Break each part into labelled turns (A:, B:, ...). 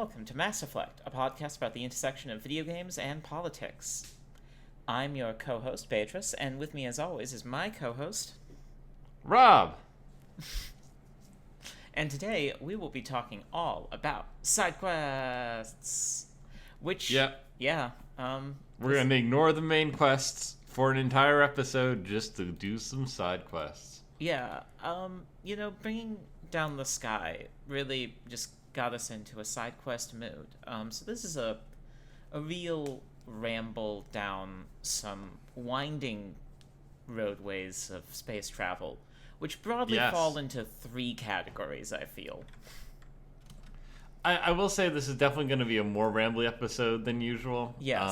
A: welcome to Mass Effect, a podcast about the intersection of video games and politics. I'm your co-host, Beatrice, and with me as always is my co-host,
B: Rob!
A: And today we will be talking all about side quests. Which,
B: Yep.
A: yeah,
B: We're going to ignore the main quests for an entire episode just to do some side quests.
A: yeah, bringing down the sky really just got us into a side quest mood. So this is a real ramble down some winding roadways of space travel, which broadly
B: Yes.
A: fall into three categories, I feel.
B: I will say this is definitely going to be a more rambly episode than usual.
A: Yes.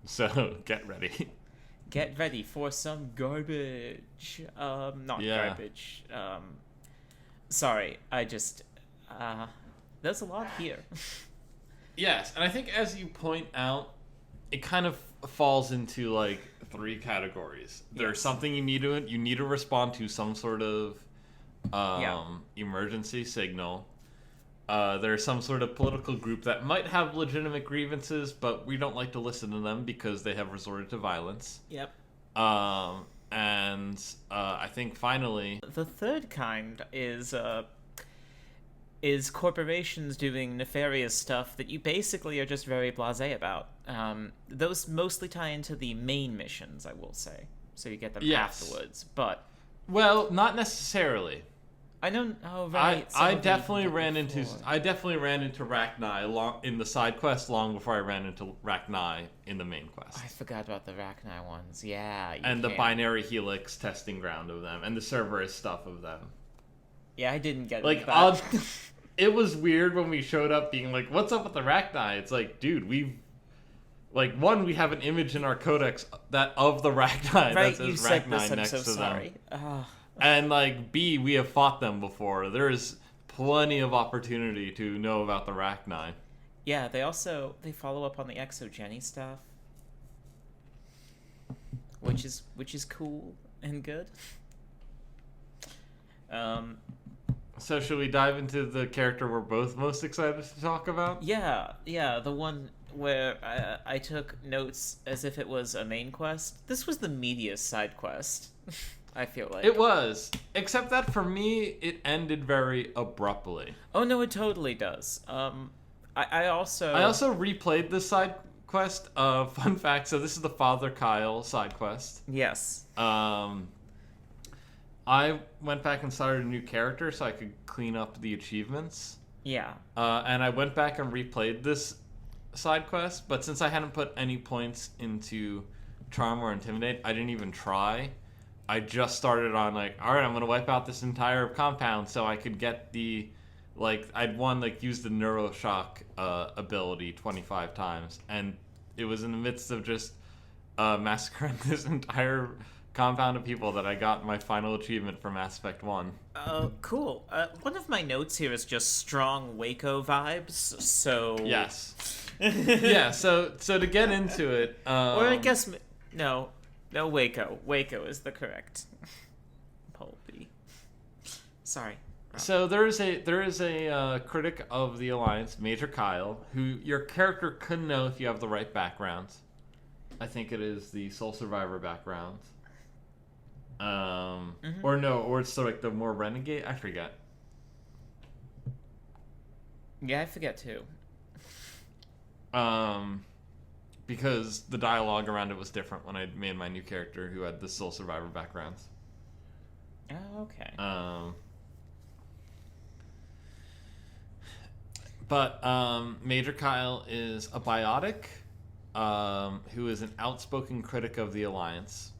B: So get ready.
A: Get ready for some garbage. Garbage. Sorry, there's a lot here.
B: Yes, and I think as you point out, it kind of falls into like three categories. There's something you need to respond to some sort of emergency signal. There's some sort of political group that might have legitimate grievances, but we don't like to listen to them because they have resorted to violence.
A: Yep.
B: And I think finally,
A: the third kind is corporations doing nefarious stuff that you basically are just very blasé about. Those mostly tie into the main missions, I will say. So you get them afterwards, but
B: not necessarily.
A: I know. Oh, right.
B: I definitely ran into Rachni in the side quest long before I ran into Rachni in the main quest.
A: I forgot about the Rachni ones. Yeah,
B: the binary helix testing ground of them, and the Cerberus stuff of them.
A: Yeah, I didn't get
B: like
A: that.
B: It was weird when we showed up, being like, "What's up with the Rachni?" It's like, dude, we have an image in our codex of the Rachni that says Rachni next to them. And, B, we have fought them before. There's plenty of opportunity to know about the Rachni.
A: Yeah, they follow up on the Exogeny stuff. Which is cool and good.
B: So should we dive into the character we're both most excited to talk about?
A: Yeah, the one where I took notes as if it was a main quest. This was the meatiest side quest. I feel like
B: it was, except that for me it ended very abruptly.
A: Oh no, it totally does. I also
B: replayed this side quest. Fun fact: so this is the Father Kyle side quest.
A: Yes.
B: I went back and started a new character so I could clean up the achievements.
A: Yeah.
B: And I went back and replayed this side quest, but since I hadn't put any points into Charm or Intimidate, I didn't even try. I just started on all right, I'm gonna wipe out this entire compound so I could get the I'd use the Neuroshock ability 25 times, and it was in the midst of just massacring this entire compound of people that I got my final achievement for Mass Effect 1.
A: Cool. One of my notes here is just strong Waco vibes, so...
B: Yes. Yeah, so to get into it...
A: or I guess... No, Waco. Waco is the correct Polby. Sorry.
B: So there is a critic of the Alliance, Major Kyle, who your character could know if you have the right background. I think it is the Soul Survivor background. Or it's the more renegade. I forget.
A: Yeah, I forget too.
B: Because the dialogue around it was different when I made my new character who had the Soul Survivor background.
A: Oh, okay.
B: But Major Kyle is a biotic, who is an outspoken critic of the Alliance.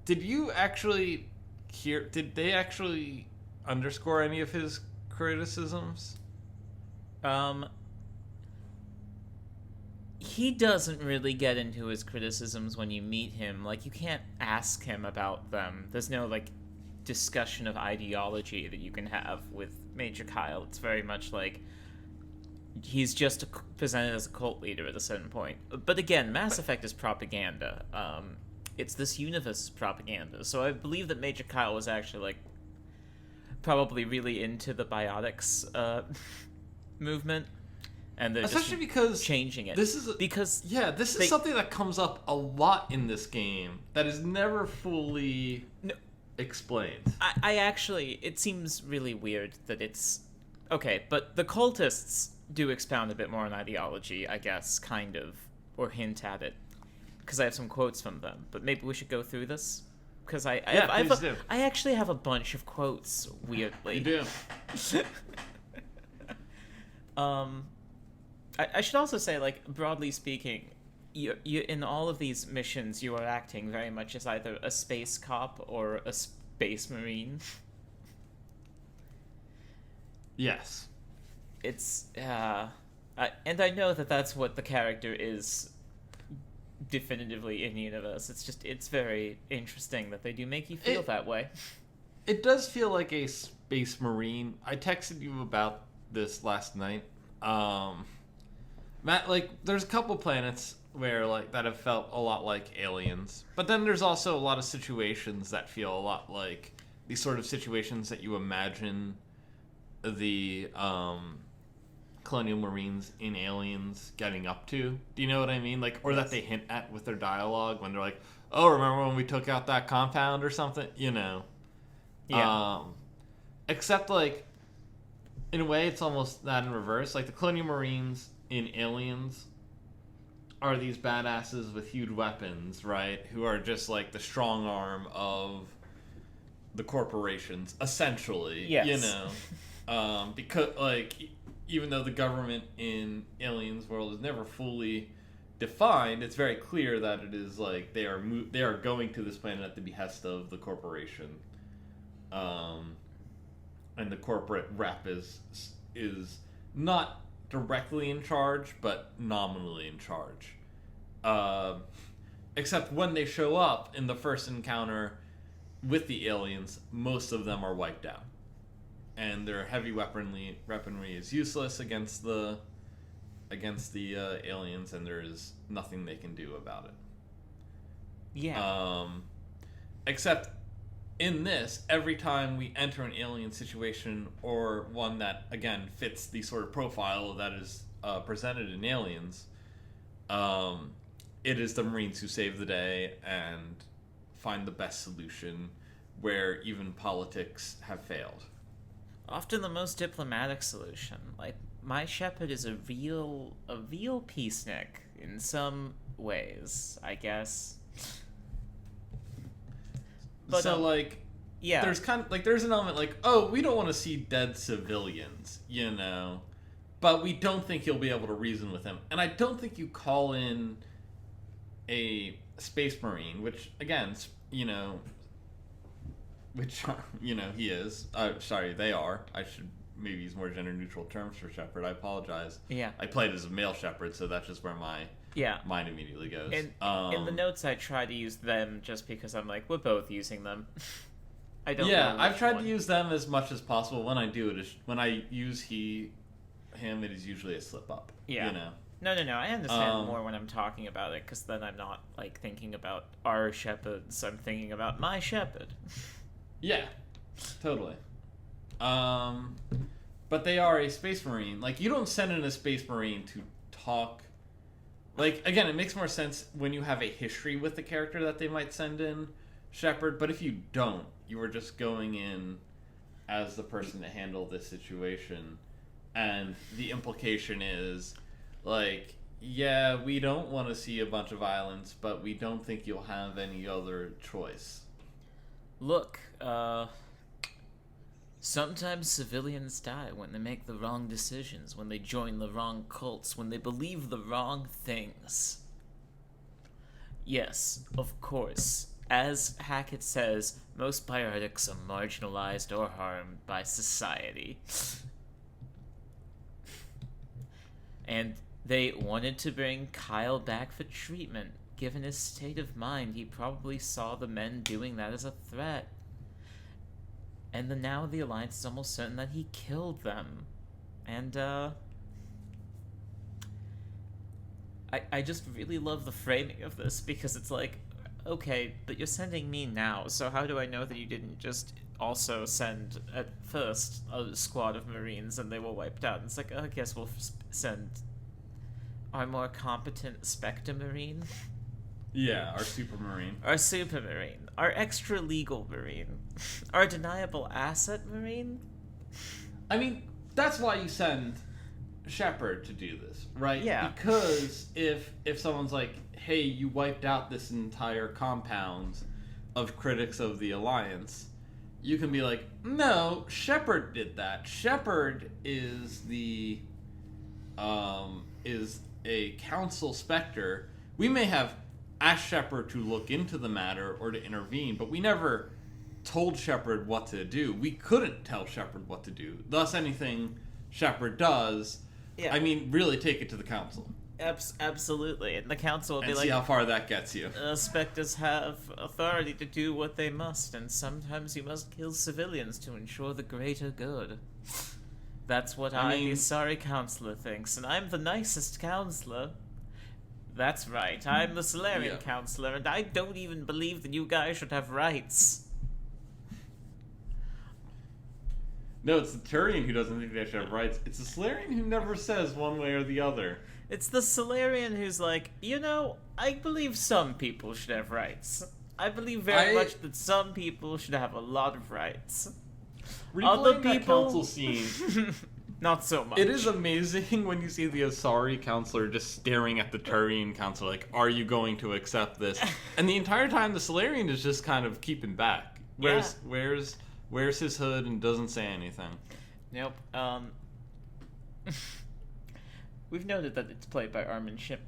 B: Did you actually did they actually underscore any of his criticisms?
A: He doesn't really get into his criticisms when you meet him. You can't ask him about them. There's no, discussion of ideology that you can have with Major Kyle. It's very much he's just presented as a cult leader at a certain point. But again, Mass Effect is propaganda. It's this universe's propaganda. So I believe that Major Kyle was actually, probably really into the biotics movement. and they're
B: Especially
A: just
B: because
A: changing it.
B: this is
A: because
B: this is something that comes up a lot in this game that is never fully explained.
A: I actually, it seems really weird that it's okay, but the cultists do expound a bit more on ideology, I guess, kind of, or hint at it, because I have some quotes from them. But maybe we should go through this, because I actually have a bunch of quotes. Weirdly,
B: You do.
A: I should also say, like, broadly speaking, you in all of these missions, you are acting very much as either a space cop or a space marine.
B: Yes.
A: It's and I know that that's what the character is definitively in universe. It's very interesting that they do make you feel that way.
B: It does feel like a space marine. I texted you about this last night. Matt, like, there's a couple planets where, like, that have felt a lot like aliens, but then there's also a lot of situations that feel a lot like these sort of situations that you imagine the colonial marines in Aliens getting up to. Do you know what I mean? Like, or that they hint at with their dialogue when they're like, "Oh, remember when we took out that compound or something?" You know.
A: Yeah.
B: Except, like, in a way, it's almost that in reverse. Like, the colonial marines in Aliens are these badasses with huge weapons, right? Who are just, like, the strong arm of the corporations, essentially.
A: Yes.
B: You know? Because, like, even though the government in Aliens world is never fully defined, it's very clear that it is, like, they are going to this planet at the behest of the corporation. And the corporate rep is not directly in charge, but nominally in charge. Except when they show up in the first encounter with the aliens, most of them are wiped out, and their heavy weaponry is useless against the aliens, and there is nothing they can do about it.
A: Yeah.
B: Except in this, every time we enter an alien situation, or one that, again, fits the sort of profile that is presented in Aliens, it is the Marines who save the day and find the best solution where even politics have failed.
A: Often the most diplomatic solution. Like, my Shepherd is a real peacenik in some ways, I guess. But,
B: so, like,
A: yeah,
B: there's an element like, oh, we don't want to see dead civilians, you know, but we don't think you'll be able to reason with him. And I don't think you call in a space marine, which, again, you know, he is. Sorry, they are. I should maybe use more gender-neutral terms for Shepherd. I apologize.
A: Yeah.
B: I played as a male Shepherd, so that's just where my mind immediately goes.
A: And in the notes, I try to use them just because I'm like, we're both using them. I don't know.
B: Yeah, I've tried to use them as much as possible. When I do, when I use him, it is usually a slip-up.
A: Yeah.
B: You know?
A: No. I understand more when I'm talking about it, because then I'm not, like, thinking about our shepherds. I'm thinking about my shepherd.
B: Yeah, totally. But they are a space marine. Like, you don't send in a space marine to talk. Like, again, it makes more sense when you have a history with the character that they might send in Shepard. But if you don't, you are just going in as the person to handle this situation. And the implication is, like, yeah, we don't want to see a bunch of violence, but we don't think you'll have any other choice.
A: Look, sometimes civilians die when they make the wrong decisions, when they join the wrong cults, when they believe the wrong things. Yes, of course. As Hackett says, most biotics are marginalized or harmed by society. And they wanted to bring Kyle back for treatment. Given his state of mind, he probably saw the men doing that as a threat. And now the Alliance is almost certain that he killed them. And, I just really love the framing of this, because it's like, okay, but you're sending me now, so how do I know that you didn't just also send, at first, a squad of Marines and they were wiped out? And it's like, I guess we'll send our more competent Spectre Marine,
B: Yeah, our Supermarine.
A: our Super Marine, our extra legal Marine, our deniable asset Marine.
B: I mean, that's why you send Shepard to do this, right?
A: Yeah.
B: Because if someone's like, hey, you wiped out this entire compound of critics of the Alliance, you can be like, no, Shepard did that. Shepard is is a council specter. We may have asked Shepard to look into the matter or to intervene, but we never told Shepard what to do. We couldn't tell Shepard what to do. Thus, anything Shepard does,
A: Yeah.
B: I mean, really take it to the council
A: Absolutely. And the council will
B: and
A: be
B: see
A: like,
B: how far that gets you.
A: Spectres have authority to do what they must, and sometimes you must kill civilians to ensure the greater good. That's what
B: I
A: the
B: mean-
A: sorry counselor thinks, and I'm the nicest counselor. That's right, I'm the Solarian
B: Yeah.
A: counselor, and I don't even believe that you guys should have rights.
B: No, it's the Turian who doesn't think they should have rights. It's the Solarian who never says one way or the other.
A: It's the Solarian who's like, I believe some people should have rights. I believe very much that some people should have a lot of rights. Other
B: Replaying that
A: people-
B: council scene,
A: Not so much.
B: it is amazing when you see the Asari counselor just staring at the Turian counselor like, are you going to accept this? And the entire time the Solarian is just kind of keeping back. Wears his hood and doesn't say anything.
A: Nope. We've noted that it's played by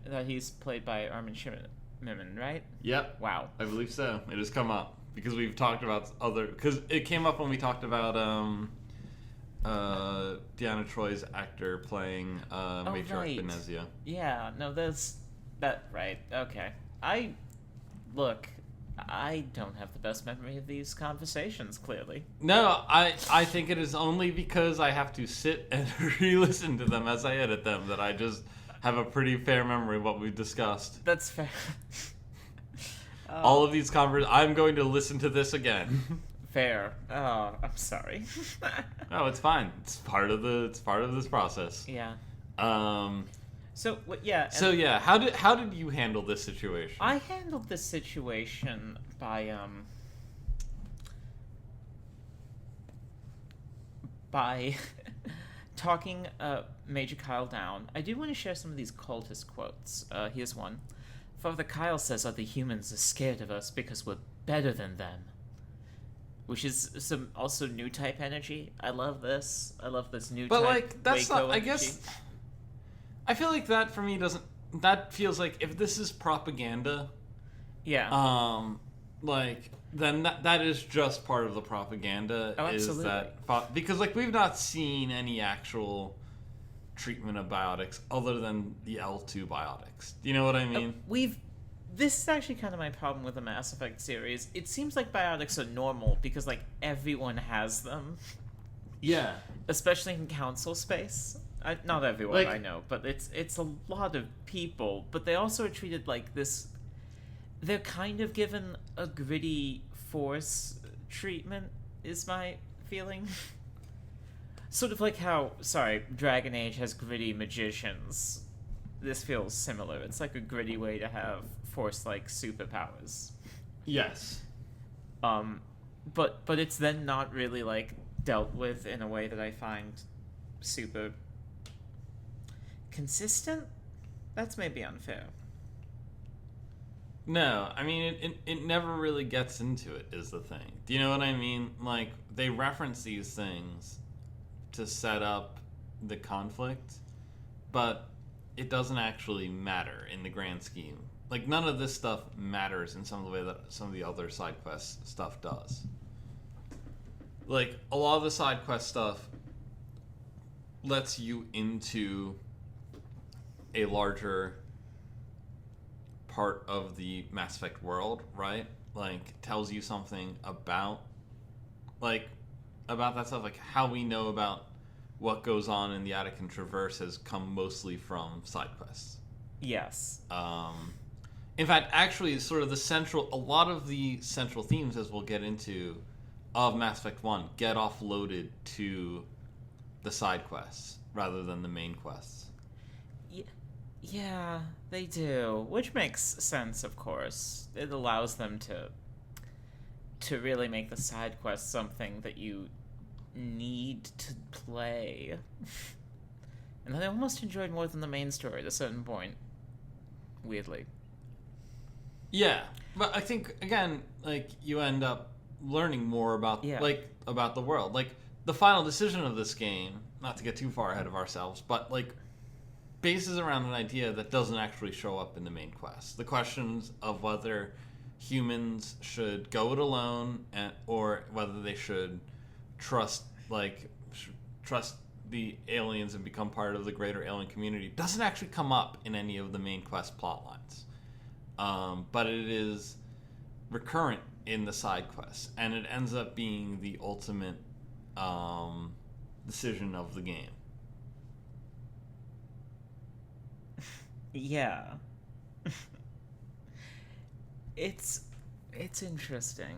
A: that he's played by Armin Shimon, right?
B: Yep.
A: Wow.
B: I believe so. It has come up because we've talked about because it came up when we talked about Deanna Troy's actor playing Matriarch
A: right.
B: Benezia.
A: Yeah, no, that's that right. Okay. I don't have the best memory of these conversations, clearly.
B: No, I think it is only because I have to sit and re-listen to them as I edit them that I just have a pretty fair memory of what we've discussed.
A: That's fair.
B: All of these I'm going to listen to this again.
A: Fair. Oh, I'm sorry.
B: No, it's fine. It's part of this process.
A: Yeah.
B: So
A: yeah.
B: yeah, how did you handle this situation?
A: I handled this situation by talking Major Kyle down. I do want to share some of these cultist quotes. Here's one. Father Kyle says other humans are scared of us because we're better than them. Which is some also new type energy. I love this. I love this new
B: But
A: type
B: like that's
A: Waco
B: not. I
A: energy.
B: guess. I feel like that for me doesn't. That feels like if this is propaganda,
A: Yeah.
B: like then that is just part of the propaganda.
A: Oh,
B: is
A: absolutely.
B: that because like we've not seen any actual treatment of biotics other than the L2 biotics. Do you know what I mean?
A: This is actually kind of my problem with the Mass Effect series. It seems like biotics are normal because like everyone has them,
B: Yeah.
A: especially in council space. Not everyone,
B: Like-
A: I know, but it's a lot of people. But they also are treated like this. They're kind of given a gritty force treatment, is my feeling. Sort of like how, Dragon Age has gritty magicians. This feels similar. It's like a gritty way to have force-like superpowers.
B: Yes.
A: But it's then not really like dealt with in a way that I find super consistent. That's maybe unfair.
B: No, I mean it never really gets into it is the thing. Do you know what I mean? Like they reference these things to set up the conflict, but it doesn't actually matter in the grand scheme. Like none of this stuff matters in some of the way that some of the other side quest stuff does. Like a lot of the side quest stuff lets you into a larger part of the Mass Effect world, right? Like tells you something about that stuff, like how we know about what goes on in the Attican Traverse has come mostly from side quests.
A: Yes.
B: In fact, actually, sort of a lot of the central themes, as we'll get into, of Mass Effect 1 get offloaded to the side quests rather than the main quests.
A: Yeah, they do, which makes sense, of course. It allows them to really make the side quest something that you need to play. And I almost enjoyed more than the main story at a certain point. Weirdly.
B: Yeah, but I think again, like you end up learning more about
A: Yeah.
B: about the world. Like the final decision of this game, not to get too far ahead of ourselves, but like bases around an idea that doesn't actually show up in the main quest. The questions of whether humans should go it alone or whether they should trust trust the aliens and become part of the greater alien community doesn't actually come up in any of the main quest plot lines. But it is recurrent in the side quests, and it ends up being the ultimate decision of the game.
A: Yeah. it's interesting.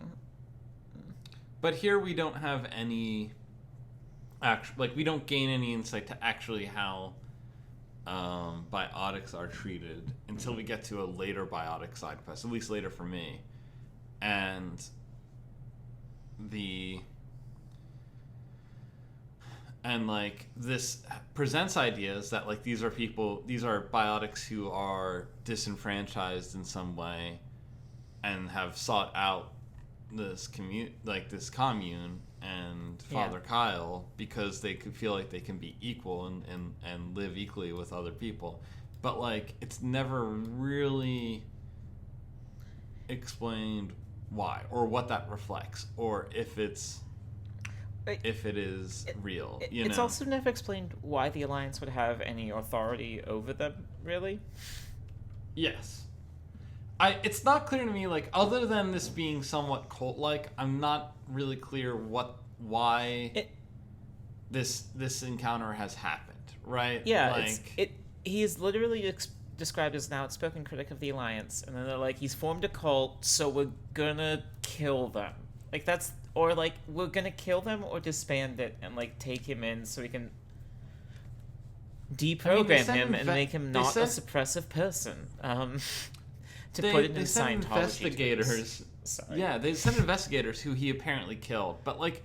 B: But here we don't have any we don't gain any insight to actually how biotics are treated until we get to a later biotic side quest, at least later for me. And like this presents ideas that like these are biotics who are disenfranchised in some way and have sought out this commune and Father Kyle because they could feel like they can be equal and live equally with other people. But like it's never really explained why or what that reflects or if it is real.
A: It's also never explained why the Alliance would have any authority over them, really.
B: Yes. It's not clear to me, like, other than this being somewhat cult-like, I'm not really clear why this encounter has happened, right?
A: Yeah,
B: like,
A: he is literally described as an outspoken critic of the Alliance, and then they're like, he's formed a cult, so we're gonna kill them. Like, that's... Or, like, we're gonna kill them or disband it and, like, take him in so we can deprogram him and make him not a suppressive person. To put it in Scientology
B: investigators. Yeah, they sent investigators who he apparently killed. But, like,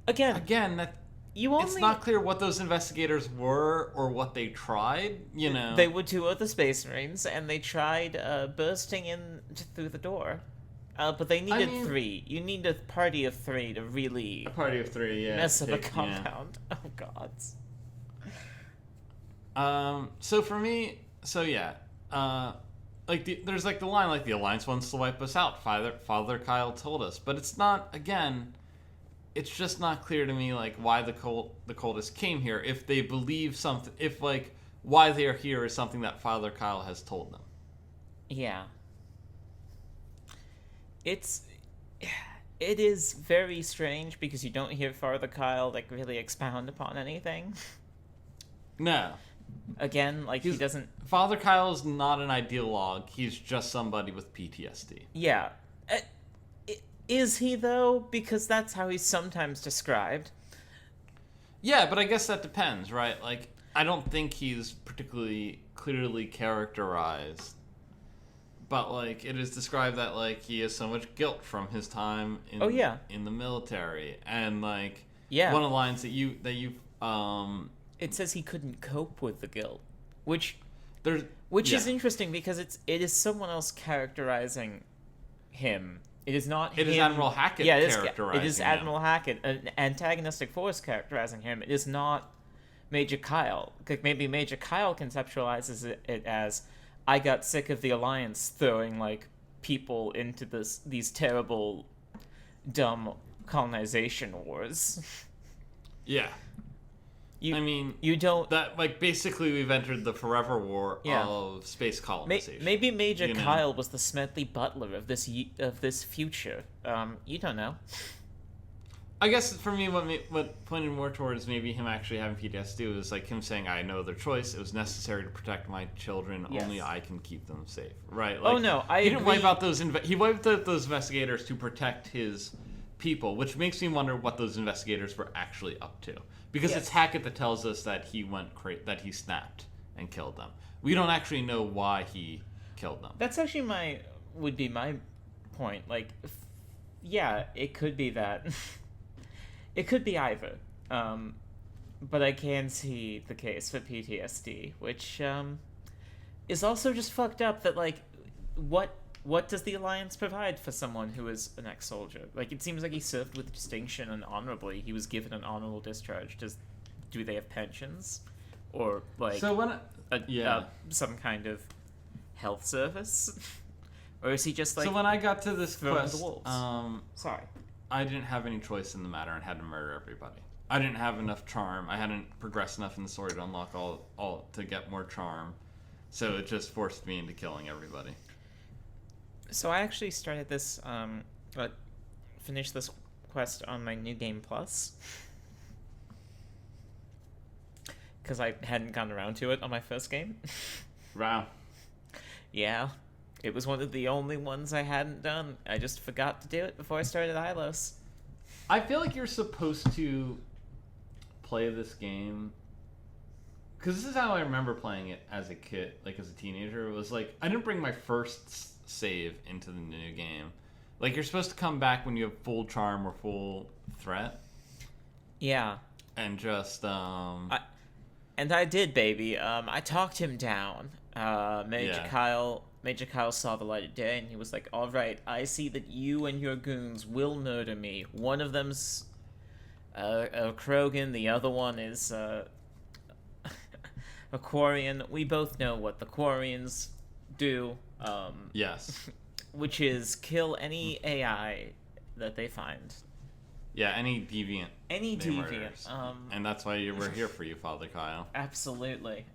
B: again that it's not clear what those investigators were or what they tried, you know.
A: They were two other Space Marines, and they tried bursting in through the door. But they needed 3. You need a party of 3 to really...
B: A party of 3, yeah.
A: Mess up a compound. Yeah. Oh, God.
B: So for me... So, yeah. There's, like, the line, like, the Alliance wants to wipe us out. Father Kyle told us. But it's not, again... It's just not clear to me, like, why the cultists came here. If they believe something... If, like, why they are here is something that Father Kyle has told them.
A: Yeah. It is very strange because you don't hear Father Kyle like really expound upon anything.
B: No.
A: Again, like he doesn't.
B: Father Kyle is not an ideologue. He's just somebody with PTSD.
A: Yeah. Is he though? Because that's how he's sometimes described.
B: Yeah, but I guess that depends, right? Like, I don't think he's particularly clearly characterized. But, like, it is described that, like, he has so much guilt from his time in the military. And, like, one of the lines that you
A: it says he couldn't cope with the guilt. Which
B: is
A: interesting because it is someone else characterizing him. It is not
B: It
A: him.
B: is Admiral Hackett characterizing him.
A: It is Admiral Hackett, an antagonistic force characterizing him. It is not Major Kyle. Maybe Major Kyle conceptualizes it as... I got sick of the Alliance throwing, like, people into these terrible, dumb colonization wars.
B: Yeah.
A: You don't...
B: That, like, basically we've entered the forever war of space colonization.
A: Maybe Major Kyle was the Smedley Butler of this future. You don't know.
B: I guess for me, what pointed more towards maybe him actually having PTSD was like him saying, "I know their choice. It was necessary to protect my children. Yes. Only I can keep them safe." Right? Like, he didn't wipe out those. He wiped out those investigators to protect his people, which makes me wonder what those investigators were actually up to. Because it's Hackett that tells us that he snapped and killed them. We don't actually know why he killed them.
A: That's actually would be my point. Like, yeah, it could be that. It could be either. But I can see the case for PTSD, which is also just fucked up. That like, what does the Alliance provide for someone who is an ex-soldier? Like, it seems like he served with distinction and honorably. He was given an honorable discharge. Do they have pensions, or like some kind of health service, or is he just like?
B: So when I got to this quest,
A: sorry,
B: I didn't have any choice in the matter and had to murder everybody. I didn't have enough charm. I hadn't progressed enough in the story to unlock all to get more charm, so it just forced me into killing everybody.
A: So I actually started this, finished this quest on my New Game Plus. Because I hadn't gotten around to it on my first game.
B: Wow.
A: Yeah. It was one of the only ones I hadn't done. I just forgot to do it before I started Hylos.
B: I feel like you're supposed to play this game... Because this is how I remember playing it as a kid, like as a teenager. It was like, I didn't bring my first save into the new game. Like, you're supposed to come back when you have full charm or full threat.
A: Yeah.
B: And just,
A: And I did, baby. I talked him down. Major Kyle saw the light of day, and he was like, "All right, I see that you and your goons will murder me. One of them's a Krogan, the other one is a Quarian. We both know what the Quarians do.
B: Yes.
A: Which is kill any AI that they find."
B: Yeah, any deviant.
A: Any deviant.
B: And that's why we're here for you, Father Kyle.
A: Absolutely.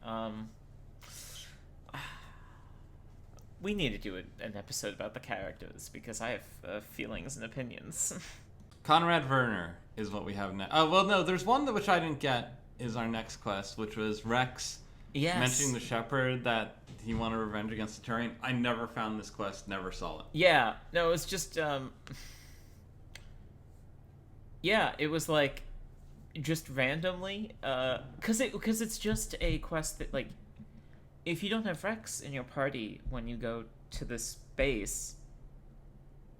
A: We need to do an episode about the characters, because I have feelings and opinions.
B: Conrad Werner is what we have next. Oh, well, no, there's one which I didn't get, is our next quest, which was Rex mentioning the Shepherd that he wanted revenge against the Turian. I never found this quest, never saw it.
A: Yeah, no, it was just... Yeah, it was like just randomly, because it's just a quest that, like, if you don't have Rex in your party when you go to this base,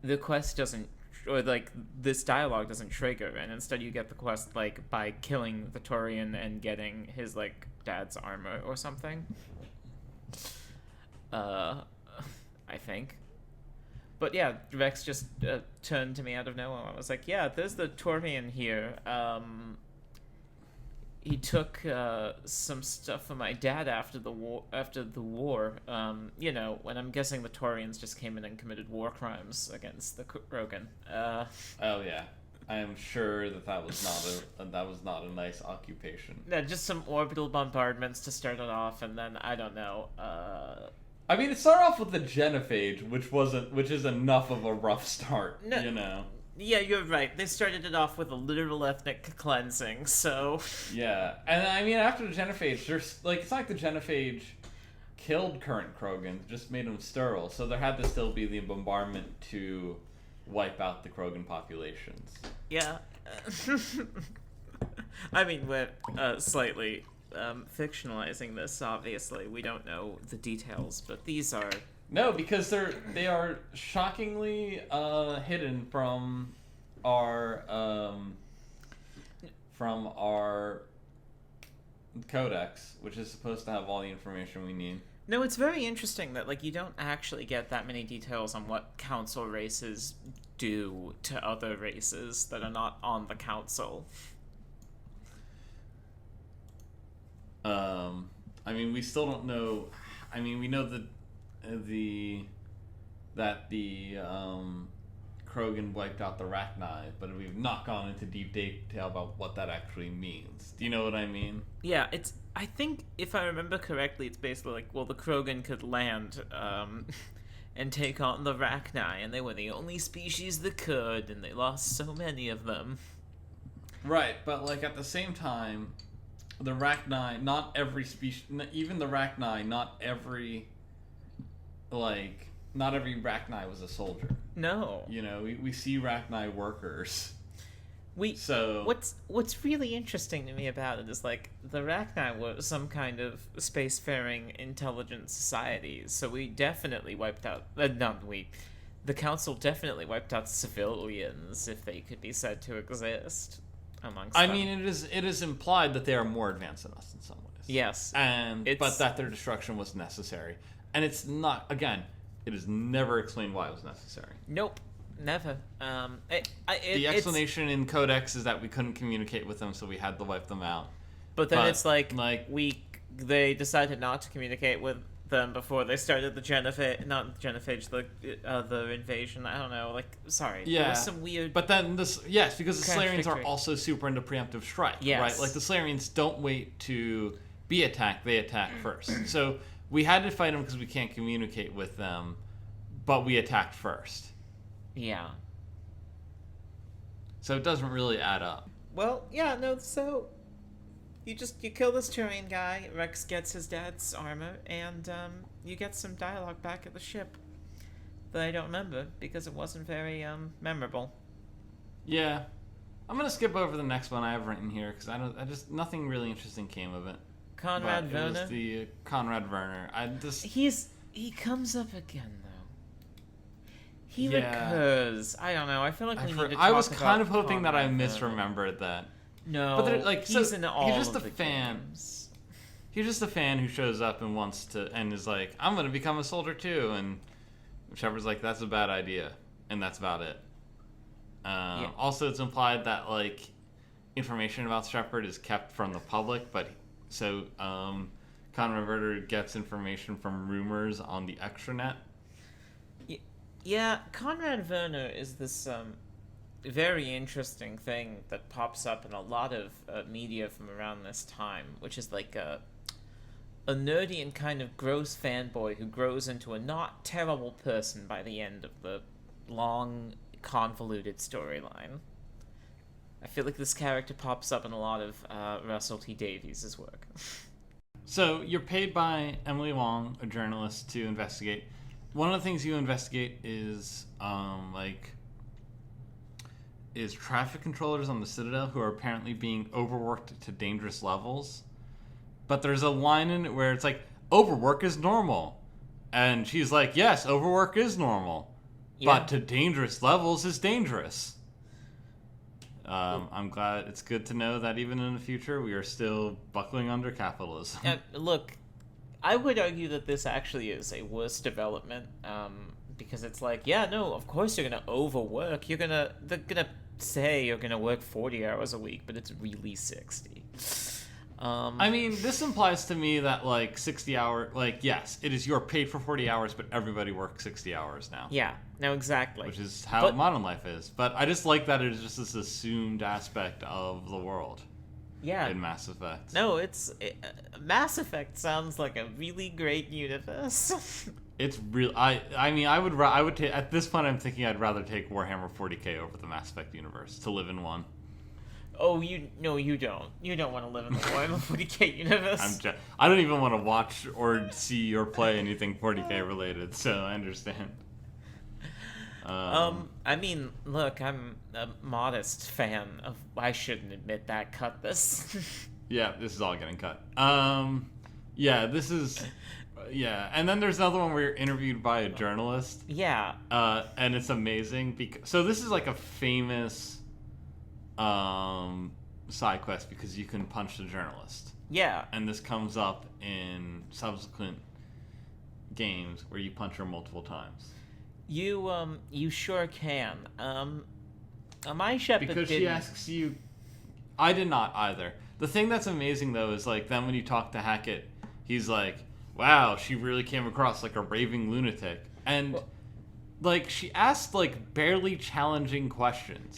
A: the quest doesn't, or like this dialogue doesn't trigger, and instead you get the quest like by killing the Turian and getting his like dad's armor or something. I think. But yeah, Rex just turned to me out of nowhere. I was like, yeah, there's the Turian here. He took some stuff from my dad after the war. You know, when I'm guessing the Turians just came in and committed war crimes against the Krogan.
B: Oh yeah, I am sure that was not a nice occupation.
A: Yeah, just some orbital bombardments to start it off, and then I don't know.
B: I mean, it started off with the genophage, which is enough of a rough start,
A: no,
B: you know.
A: Yeah, you're right. They started it off with a literal ethnic cleansing, so...
B: Yeah, and I mean, after the genophage, there's, like, it's not like the genophage killed current Krogan, just made them sterile, so there had to still be the bombardment to wipe out the Krogan populations.
A: Yeah. I mean, we're slightly... fictionalizing this, obviously. We don't know the details, but these are...
B: No, because they are shockingly hidden from our codex, which is supposed to have all the information we need.
A: No, it's very interesting that like you don't actually get that many details on what council races do to other races that are not on the council.
B: I mean, we still don't know. I mean, we know that the Krogan wiped out the Rachni, but we've not gone into deep detail about what that actually means. Do you know what I mean?
A: Yeah, it's. I think if I remember correctly, it's basically like, well, the Krogan could land and take on the Rachni, and they were the only species that could, and they lost so many of them.
B: Right, but like at the same time, the Rachni, not every species, even the Rachni, not every Rachni was a soldier.
A: No.
B: You know, we see Rachni workers. So
A: what's really interesting to me about it is like the Rachni were some kind of spacefaring intelligent society, so we definitely wiped out. The council definitely wiped out civilians, if they could be said to exist amongst
B: I
A: them.
B: mean, it is implied that they are more advanced than us in some ways.
A: Yes,
B: but that their destruction was necessary, and it's not. Again, it is never explained why it was necessary.
A: Nope. Never.
B: The explanation in Codex is that we couldn't communicate with them, so we had to wipe them out.
A: But then it's like they decided not to communicate with them before they started the the invasion. I don't know. Like, sorry.
B: Yeah.
A: There was some weird.
B: But then because the Solarians are also super into preemptive strike,
A: yes.
B: right? Like the Solarians don't wait to be attacked; they attack first. So we had to fight them because we can't communicate with them, but we attacked first.
A: Yeah.
B: So it doesn't really add up.
A: Well, yeah, no, so you kill this Turian guy, Rex gets his dad's armor, and you get some dialogue back at the ship that I don't remember because it wasn't very memorable.
B: Yeah. I'm going to skip over the next one I have written here because nothing really interesting came of it.
A: Conrad Werner?
B: It was the Conrad Werner.
A: He comes up again. He recurs. I don't know. I feel like we need to talk
B: I was
A: about
B: kind of hoping that I
A: Conrad
B: misremembered that.
A: No,
B: but
A: he's in all
B: he's just
A: of
B: a
A: the
B: fan.
A: games.
B: He's just a fan who shows up and wants to, and is like, I'm going to become a soldier too. And Shepard's like, that's a bad idea. And that's about it. Also, it's implied that, like, information about Shepard is kept from the public, but so Conrad Werner gets information from rumors on the extranet.
A: Yeah, Conrad Werner is this very interesting thing that pops up in a lot of media from around this time, which is like a nerdy and kind of gross fanboy who grows into a not terrible person by the end of the long, convoluted storyline. I feel like this character pops up in a lot of Russell T Davies' work.
B: So you're paid by Emily Wong, a journalist, to investigate. One of the things you investigate is traffic controllers on the Citadel who are apparently being overworked to dangerous levels. But there's a line in it where it's like, overwork is normal. And she's like, yes, overwork is normal. Yeah. But to dangerous levels is dangerous. I'm glad. It's good to know that even in the future, we are still buckling under capitalism.
A: Look, I would argue that this actually is a worse development, because it's like, yeah, no, of course you're gonna overwork. They're gonna say you're gonna work 40 hours a week, but it's really 60.
B: I mean, this implies to me that, like, 60 hour, like, yes, it is you're paid for 40 hours, but everybody works 60 hours now.
A: Yeah, no, exactly.
B: Which is how modern life is. But I just like that it is just this assumed aspect of the world.
A: Yeah.
B: In Mass Effect.
A: No, Mass Effect sounds like a really great universe.
B: It's real. I mean, I would take, at this point I'm thinking I'd rather take Warhammer 40K over the Mass Effect universe to live in one.
A: Oh, you don't. You don't want to live in the Warhammer 40K universe.
B: I don't even want to watch or see or play anything 40K related, so I understand.
A: I mean, look, I'm a modest fan of. I shouldn't admit that. Cut this.
B: Yeah, this is all getting cut. Yeah, this is. Yeah, and then there's another one where you're interviewed by a journalist.
A: Yeah.
B: And it's amazing so this is like a famous side quest because you can punch the journalist.
A: Yeah.
B: And this comes up in subsequent games where you punch her multiple times.
A: You sure can. My Shepard
B: because
A: didn't.
B: She asks you. I did not either. The thing that's amazing though is like then when you talk to Hackett, he's like, "Wow, she really came across like a raving lunatic," and like she asked like barely challenging questions.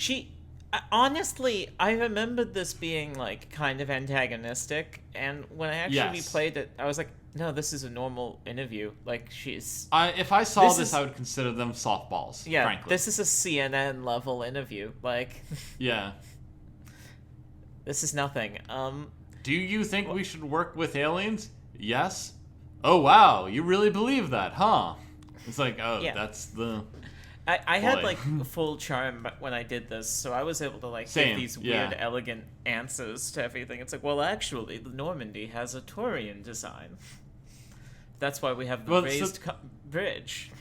A: Honestly, I remembered this being like kind of antagonistic, and when I actually replayed it, I was like, no, this is a normal interview. Like, she's...
B: If I saw this, I would consider them softballs,
A: yeah,
B: frankly.
A: This is a CNN level interview. Like...
B: Yeah.
A: This is nothing.
B: Do you think we should work with aliens? Yes. Oh, wow, you really believe that, huh? It's like, oh, yeah. That's the...
A: I had
B: Boy.
A: like full charm when I did this, so I was able to like
B: Same,
A: give these
B: yeah.
A: weird, elegant answers to everything. It's like, well, actually, the Normandy has a Taurian design. That's why we have the
B: Well, so-
A: raised bridge.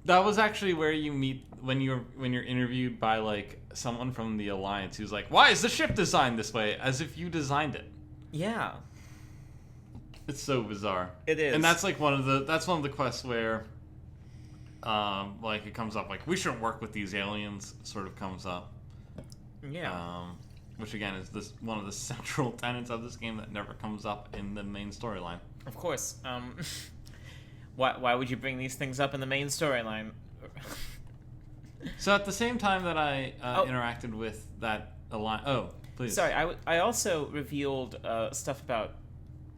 B: That was actually where you meet when you're interviewed by like someone from the Alliance who's like, "Why is the ship designed this way?" As if you designed it.
A: Yeah,
B: It's so bizarre.
A: it is.
B: And that's like one of the quests where, like it comes up like we shouldn't work with these aliens. Sort of comes up.
A: yeah.
B: Which again is this one of the central tenets of this game that never comes up in the main storyline.
A: Of course. Why would you bring these things up in the main storyline?
B: So at the same time that I interacted with that alliance, please.
A: Sorry, I also revealed stuff about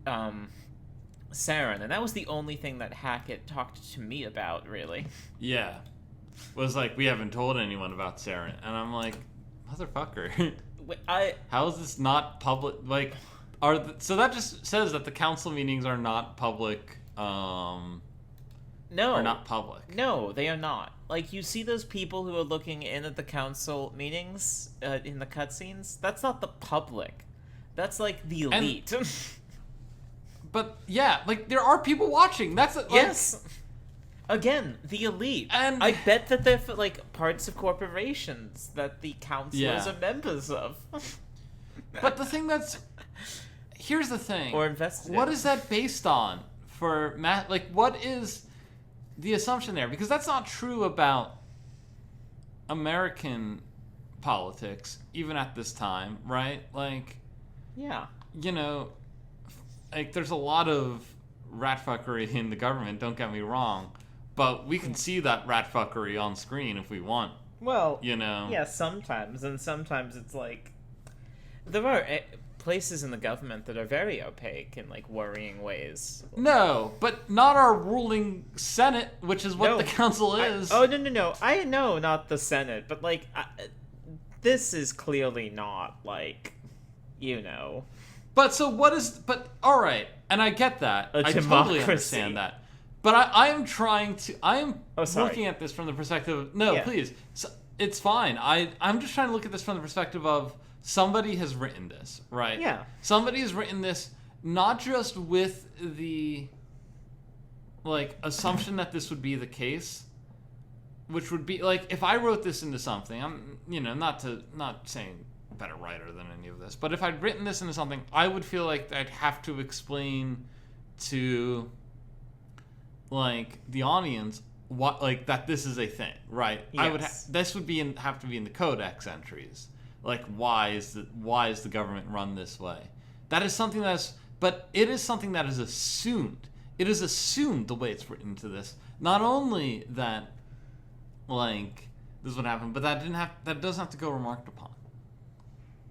A: Saren, and that was the only thing that Hackett talked to me about, really.
B: Yeah, was like we haven't told anyone about Saren, and I'm like, motherfucker, how is this not public? Like, so that just says that the council meetings are not public.
A: No.
B: Are not public.
A: No, they are not. Like, you see those people who are looking in at the council meetings in the cutscenes? That's not the public. That's, like, the elite.
B: But, yeah, like, there are people watching. That's, like...
A: Yes. Again, the elite.
B: And
A: I bet that they're, like, parts of corporations that the councilors are members of.
B: But the thing that's... Here's the thing.
A: Or invested
B: What
A: in.
B: is that based on? For Matt, like, what is the assumption there? Because that's not true about American politics, even at this time, right? Like,
A: Yeah.
B: you know, like, there's a lot of ratfuckery in the government, don't get me wrong, but we can see that ratfuckery on screen if we want,
A: Well,
B: you know?
A: yeah, sometimes. And sometimes it's like... There are places in the government that are very opaque in, like, worrying ways.
B: No, but not our ruling Senate, which is what
A: No,
B: the council is.
A: No. I know not the Senate, but, like, this is clearly not, like, you know...
B: But so what is... But, alright, and I get that. I totally understand that. But I am trying to... I am looking at this from the perspective of... No, please. So, it's fine. I'm just trying to look at this from the perspective of... Somebody has written this, right?
A: Yeah.
B: Somebody has written this not just with the, like, assumption that this would be the case, which would be, like, if I wrote this into something, I'm, you know, not saying better writer than any of this, but if I'd written this into something, I would feel like I'd have to explain to, like, the audience what, like, that this is a thing, right?
A: Yes.
B: This would have to be in the codex entries. Like, why is the government run this way? That is something but it is something that is assumed. It is assumed the way it's written into this. Not only that, like, this would happen, but that doesn't have to go remarked upon.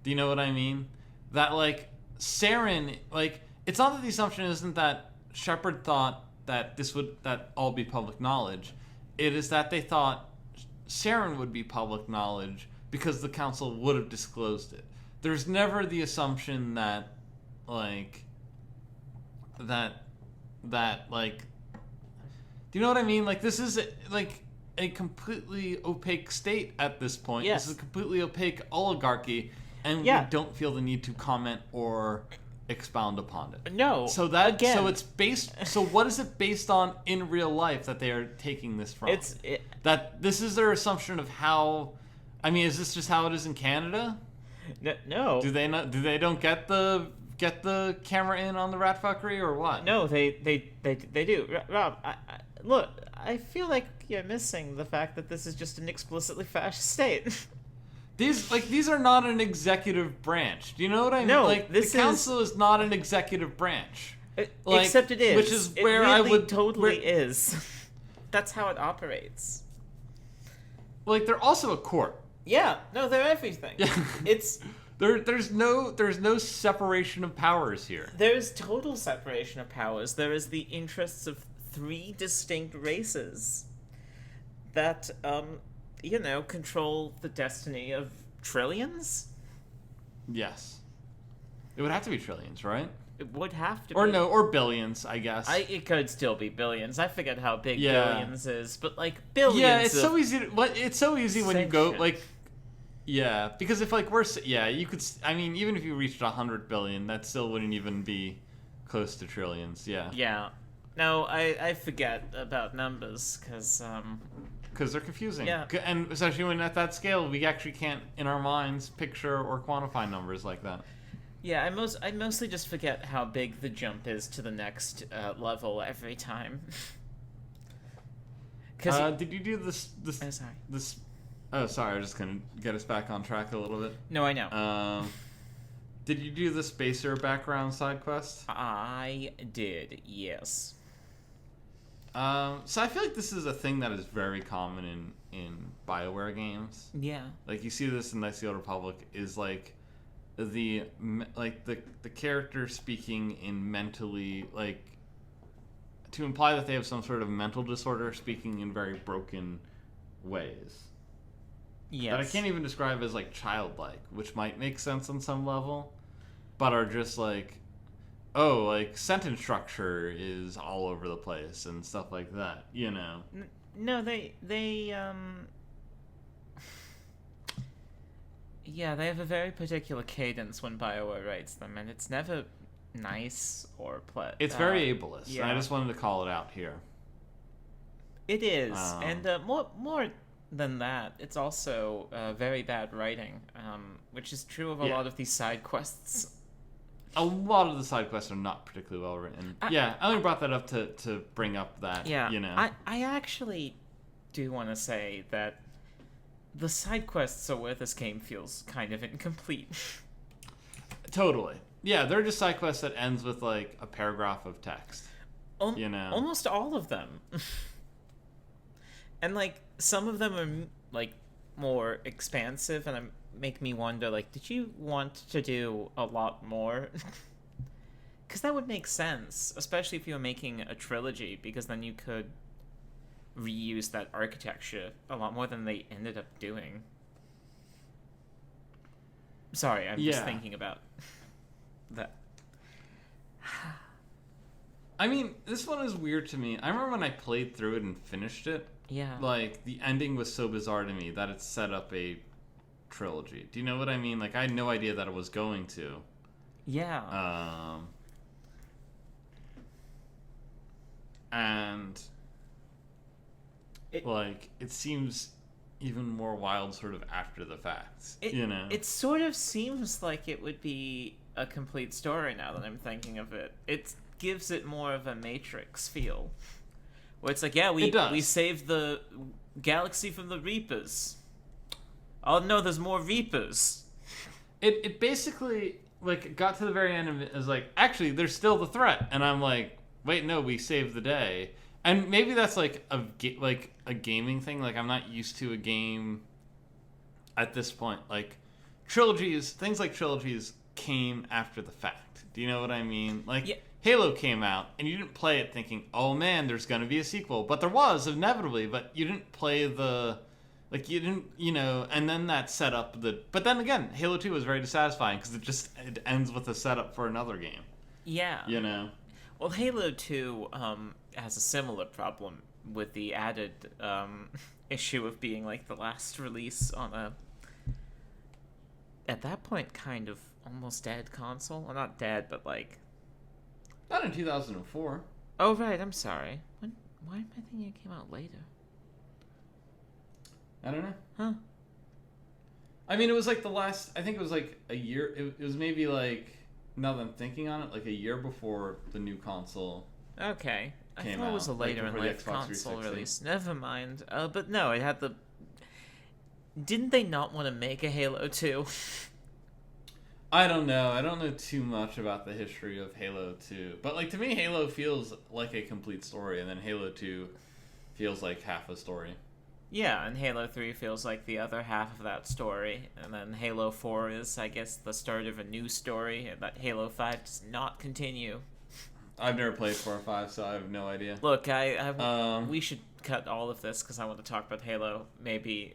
B: Do you know what I mean? That, like, Saren, like, it's not that the assumption isn't that Shepard thought that that all be public knowledge. It is that they thought Saren would be public knowledge because the council would have disclosed it. There's never the assumption that, like, like, do you know what I mean? Like, this is, like, a completely opaque state at this point.
A: Yes.
B: This is a completely opaque oligarchy, and we don't feel the need to comment or expound upon it.
A: No.
B: So what is it based on in real life that they are taking this from? That this is their assumption of how... I mean, is this just how it is in Canada?
A: No.
B: Do they not? Do they don't get the camera in on the rat fuckery or what?
A: No, they do. Rob, look, I feel like you're missing the fact that this is just an explicitly fascist state.
B: These are not an executive branch. Do you know what I mean?
A: No,
B: like, the council is not an executive branch. Like,
A: Except it is.
B: Which is where
A: really
B: I would
A: totally is. That's how it operates.
B: Like, they're also a court.
A: Yeah, no, they're everything.
B: Yeah.
A: It's
B: there's no separation of powers here.
A: There is total separation of powers. There is the interests of 3 distinct races that control the destiny of trillions.
B: Yes. It would have to be trillions, right?
A: It would have to
B: Or
A: be.
B: no, or billions, I guess.
A: It could still be billions. I forget how big
B: Yeah.
A: billions is, but like billions.
B: Yeah, it's
A: of
B: so easy. It's so easy when you go
A: sentient.
B: like. Yeah, because if like you could. I mean, even if you reached 100 billion, that still wouldn't even be close to trillions. Yeah.
A: Yeah. No, I forget about numbers
B: Because they're confusing.
A: Yeah.
B: And especially when at that scale, we actually can't, in our minds, picture or quantify numbers like that.
A: yeah, I mostly just forget how big the jump is to the next level every time.
B: Did you do this?
A: Oh, sorry.
B: This. Oh, sorry. I was just gonna get us back on track a little bit.
A: No, I know.
B: Did you do the Spacer background side quest?
A: I did, yes.
B: So I feel like this is a thing that is very common in BioWare games.
A: Yeah.
B: Like you see this in Knights of the Old Republic is like the character speaking in mentally like to imply that they have some sort of mental disorder, speaking in very broken ways.
A: Yes.
B: That I can't even describe as like childlike, which might make sense on some level, but are just like, oh, like sentence structure is all over the place and stuff like that, you know.
A: No, they yeah, they have a very particular cadence when BioWare writes them, and it's never nice or
B: It's very ableist.
A: yeah.
B: And I just wanted to call it out here.
A: It is, and more than that, it's also very bad writing, which is true of a lot of these side quests.
B: A lot of the side quests are not particularly well written. I only brought that up to bring up that, you know.
A: I actually do want to say that the side quests are where this game feels kind of incomplete.
B: Totally. Yeah, they're just side quests that ends with, like, a paragraph of text. You know?
A: Almost all of them. And, like, some of them are, like, more expansive, and make me wonder, like, did you want to do a lot more? Because that would make sense, especially if you were making a trilogy, because then you could reuse that architecture a lot more than they ended up doing. Sorry, I'm just thinking about that.
B: I mean, this one is weird to me. I remember when I played through it and finished it.
A: Yeah.
B: Like, the ending was so bizarre to me that it set up a trilogy. Do you know what I mean? Like, I had no idea that it was going to.
A: Yeah.
B: And it seems even more wild sort of after the fact, you know?
A: It sort of seems like it would be a complete story now that I'm thinking of it. It gives it more of a Matrix feel. Where it's like, yeah, we saved the galaxy from the Reapers. Oh no, there's more Reapers.
B: It basically, like, got to the very end of it as like, actually, there's still the threat. And I'm like, wait, no, we saved the day. And maybe that's like a gaming thing. Like, I'm not used to a game at this point. Like, things like trilogies came after the fact. Do you know what I mean? Like, yeah. Halo came out, and you didn't play it thinking, oh man, there's going to be a sequel. But there was, inevitably, but you didn't play like, you didn't, you know, and then that set up but then again, Halo 2 was very dissatisfying, because it ends with a setup for another game.
A: Yeah.
B: You know?
A: Well, Halo 2 has a similar problem with the added issue of being, like, the last release on a, at that point, kind of almost dead console. Well, not dead, but, like...
B: Not in 2004.
A: Oh, right, I'm sorry. Why am I thinking it came out later?
B: I don't know.
A: Huh.
B: I mean, it was, like, I think it was, like, a year... It was maybe, like... Now that I'm thinking on it, like a year before the new console.
A: Okay, I thought it was a later in life console release. Never mind. But no, it had the. Didn't they not want to make a Halo 2?
B: I don't know. I don't know too much about the history of Halo 2, but like to me, Halo feels like a complete story, and then Halo 2 feels like half a story.
A: Yeah, and Halo 3 feels like the other half of that story. And then Halo 4 is, I guess, the start of a new story, and that Halo 5 does not continue.
B: I've never played 4 or 5, so I have no idea.
A: Look, we should cut all of this, because I want to talk about Halo, maybe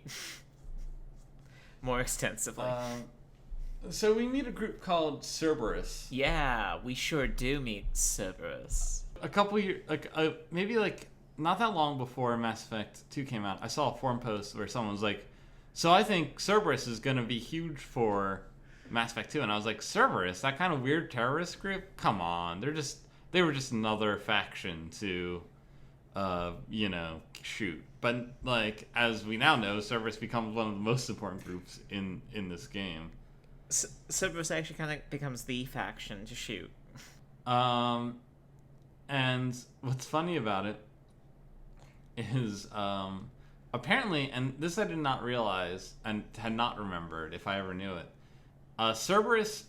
A: more extensively.
B: So we meet a group called Cerberus.
A: Yeah, we sure do meet Cerberus.
B: A couple years, maybe like not that long before Mass Effect 2 came out, I saw a forum post where someone was like, "So I think Cerberus is going to be huge for Mass Effect 2," and I was like, "Cerberus, that kind of weird terrorist group? Come on, they were just another faction to, shoot." But like as we now know, Cerberus becomes one of the most important groups in this game.
A: Cerberus actually kind of becomes the faction to shoot.
B: And what's funny about it is apparently, and this I did not realize and had not remembered if I ever knew it, Cerberus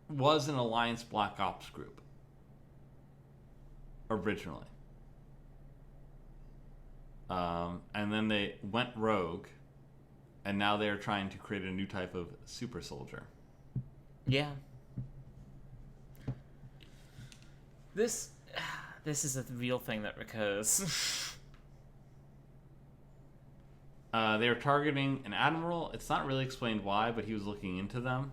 B: was an Alliance Black Ops group originally. And then they went rogue, and now they are trying to create a new type of super soldier.
A: Yeah. This is a real thing that recurs.
B: They were targeting an admiral. It's not really explained why, but he was looking into them.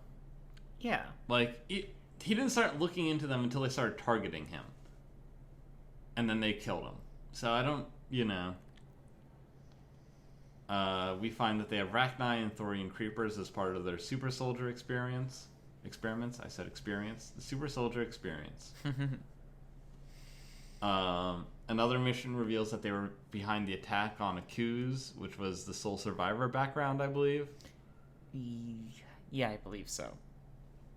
A: Yeah.
B: Like, he didn't start looking into them until they started targeting him. And then they killed him. So I don't, we find that they have Rachni and Thorian Creepers as part of their super soldier experiments. I said experience. The super soldier experience. Another mission reveals that they were behind the attack on Accuse, which was the sole survivor background, I believe.
A: Yeah, I believe so.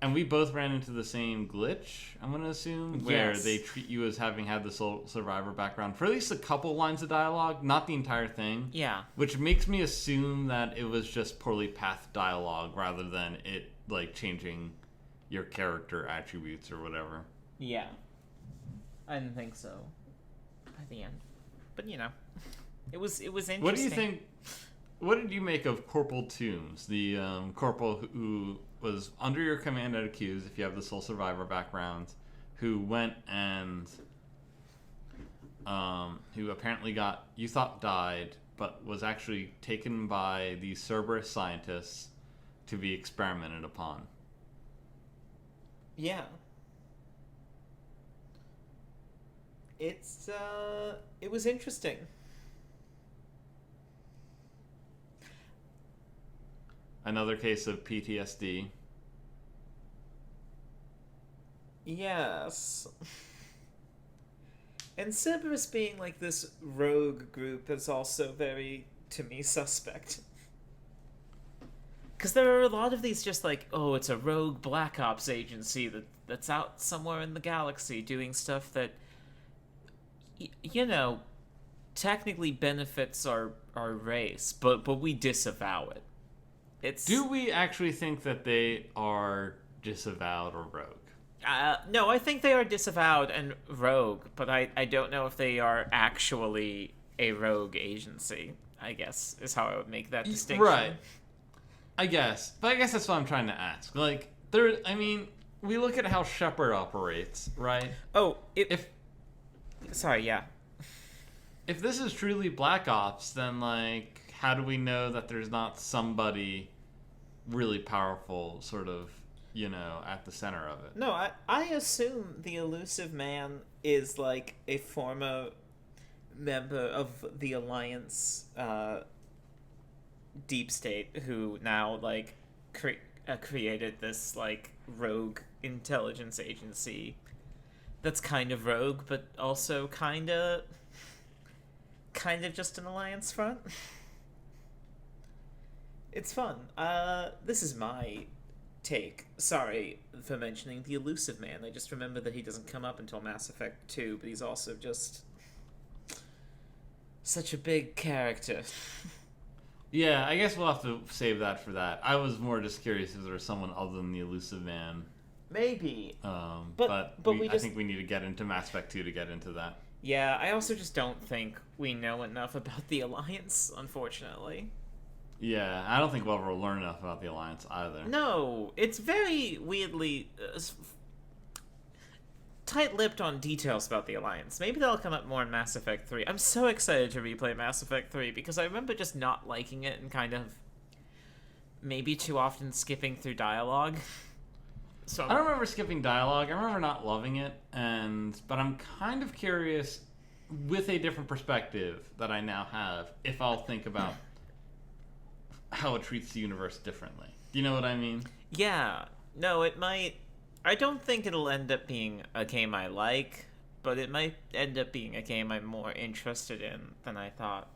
B: And we both ran into the same glitch, I'm going to assume, where they treat you as having had the sole survivor background for at least a couple lines of dialogue, not the entire thing.
A: Yeah.
B: Which makes me assume that it was just poorly pathed dialogue rather than it, like, changing your character attributes or whatever.
A: Yeah. I didn't think so by the end. But, it was interesting.
B: What do you think? What did you make of Corporal Toombs, the corporal who was under your command at Accuse, if you have the sole survivor background, who went and who apparently you thought died, but was actually taken by the Cerberus scientists to be experimented upon?
A: Yeah. It was interesting.
B: Another case of PTSD.
A: Yes. And Cerberus being like this rogue group is also very, to me, suspect. Because there are a lot of these just like, oh, it's a rogue Black Ops agency that's out somewhere in the galaxy doing stuff that, technically benefits our race, but we disavow it.
B: Do we actually think that they are disavowed or rogue?
A: No, I think they are disavowed and rogue, but I don't know if they are actually a rogue agency, I guess, is how I would make that distinction.
B: Right. I guess. But I guess that's what I'm trying to ask. Like, we look at how Shepard operates, right?
A: Oh, sorry, yeah.
B: If this is truly Black Ops, then, like, how do we know that there's not somebody really powerful sort of, at the center of it?
A: No, I assume the Elusive Man is, like, a former member of the Alliance deep state who now, like, created this, like, rogue intelligence agency that's kind of rogue, but also kind of just an Alliance front. It's fun. This is my take. Sorry for mentioning the Elusive Man. I just remember that he doesn't come up until Mass Effect 2, but he's also just such a big character.
B: Yeah, I guess we'll have to save that for that. I was more just curious if there was someone other than the Elusive Man.
A: Maybe.
B: But I think we need to get into Mass Effect 2 to get into that.
A: Yeah, I also just don't think we know enough about the Alliance, unfortunately.
B: Yeah, I don't think we'll ever learn enough about the Alliance either.
A: No, it's very weirdly tight-lipped on details about the Alliance. Maybe that'll come up more in Mass Effect 3. I'm so excited to replay Mass Effect 3 because I remember just not liking it and kind of maybe too often skipping through dialogue. So
B: I don't remember skipping dialogue. I remember not loving it, but I'm kind of curious, with a different perspective that I now have, if I'll think about how it treats the universe differently. Do you know what I mean?
A: yeah, no, it might. I don't think it'll end up being a game I like, but it might end up being a game I'm more interested in than I thought.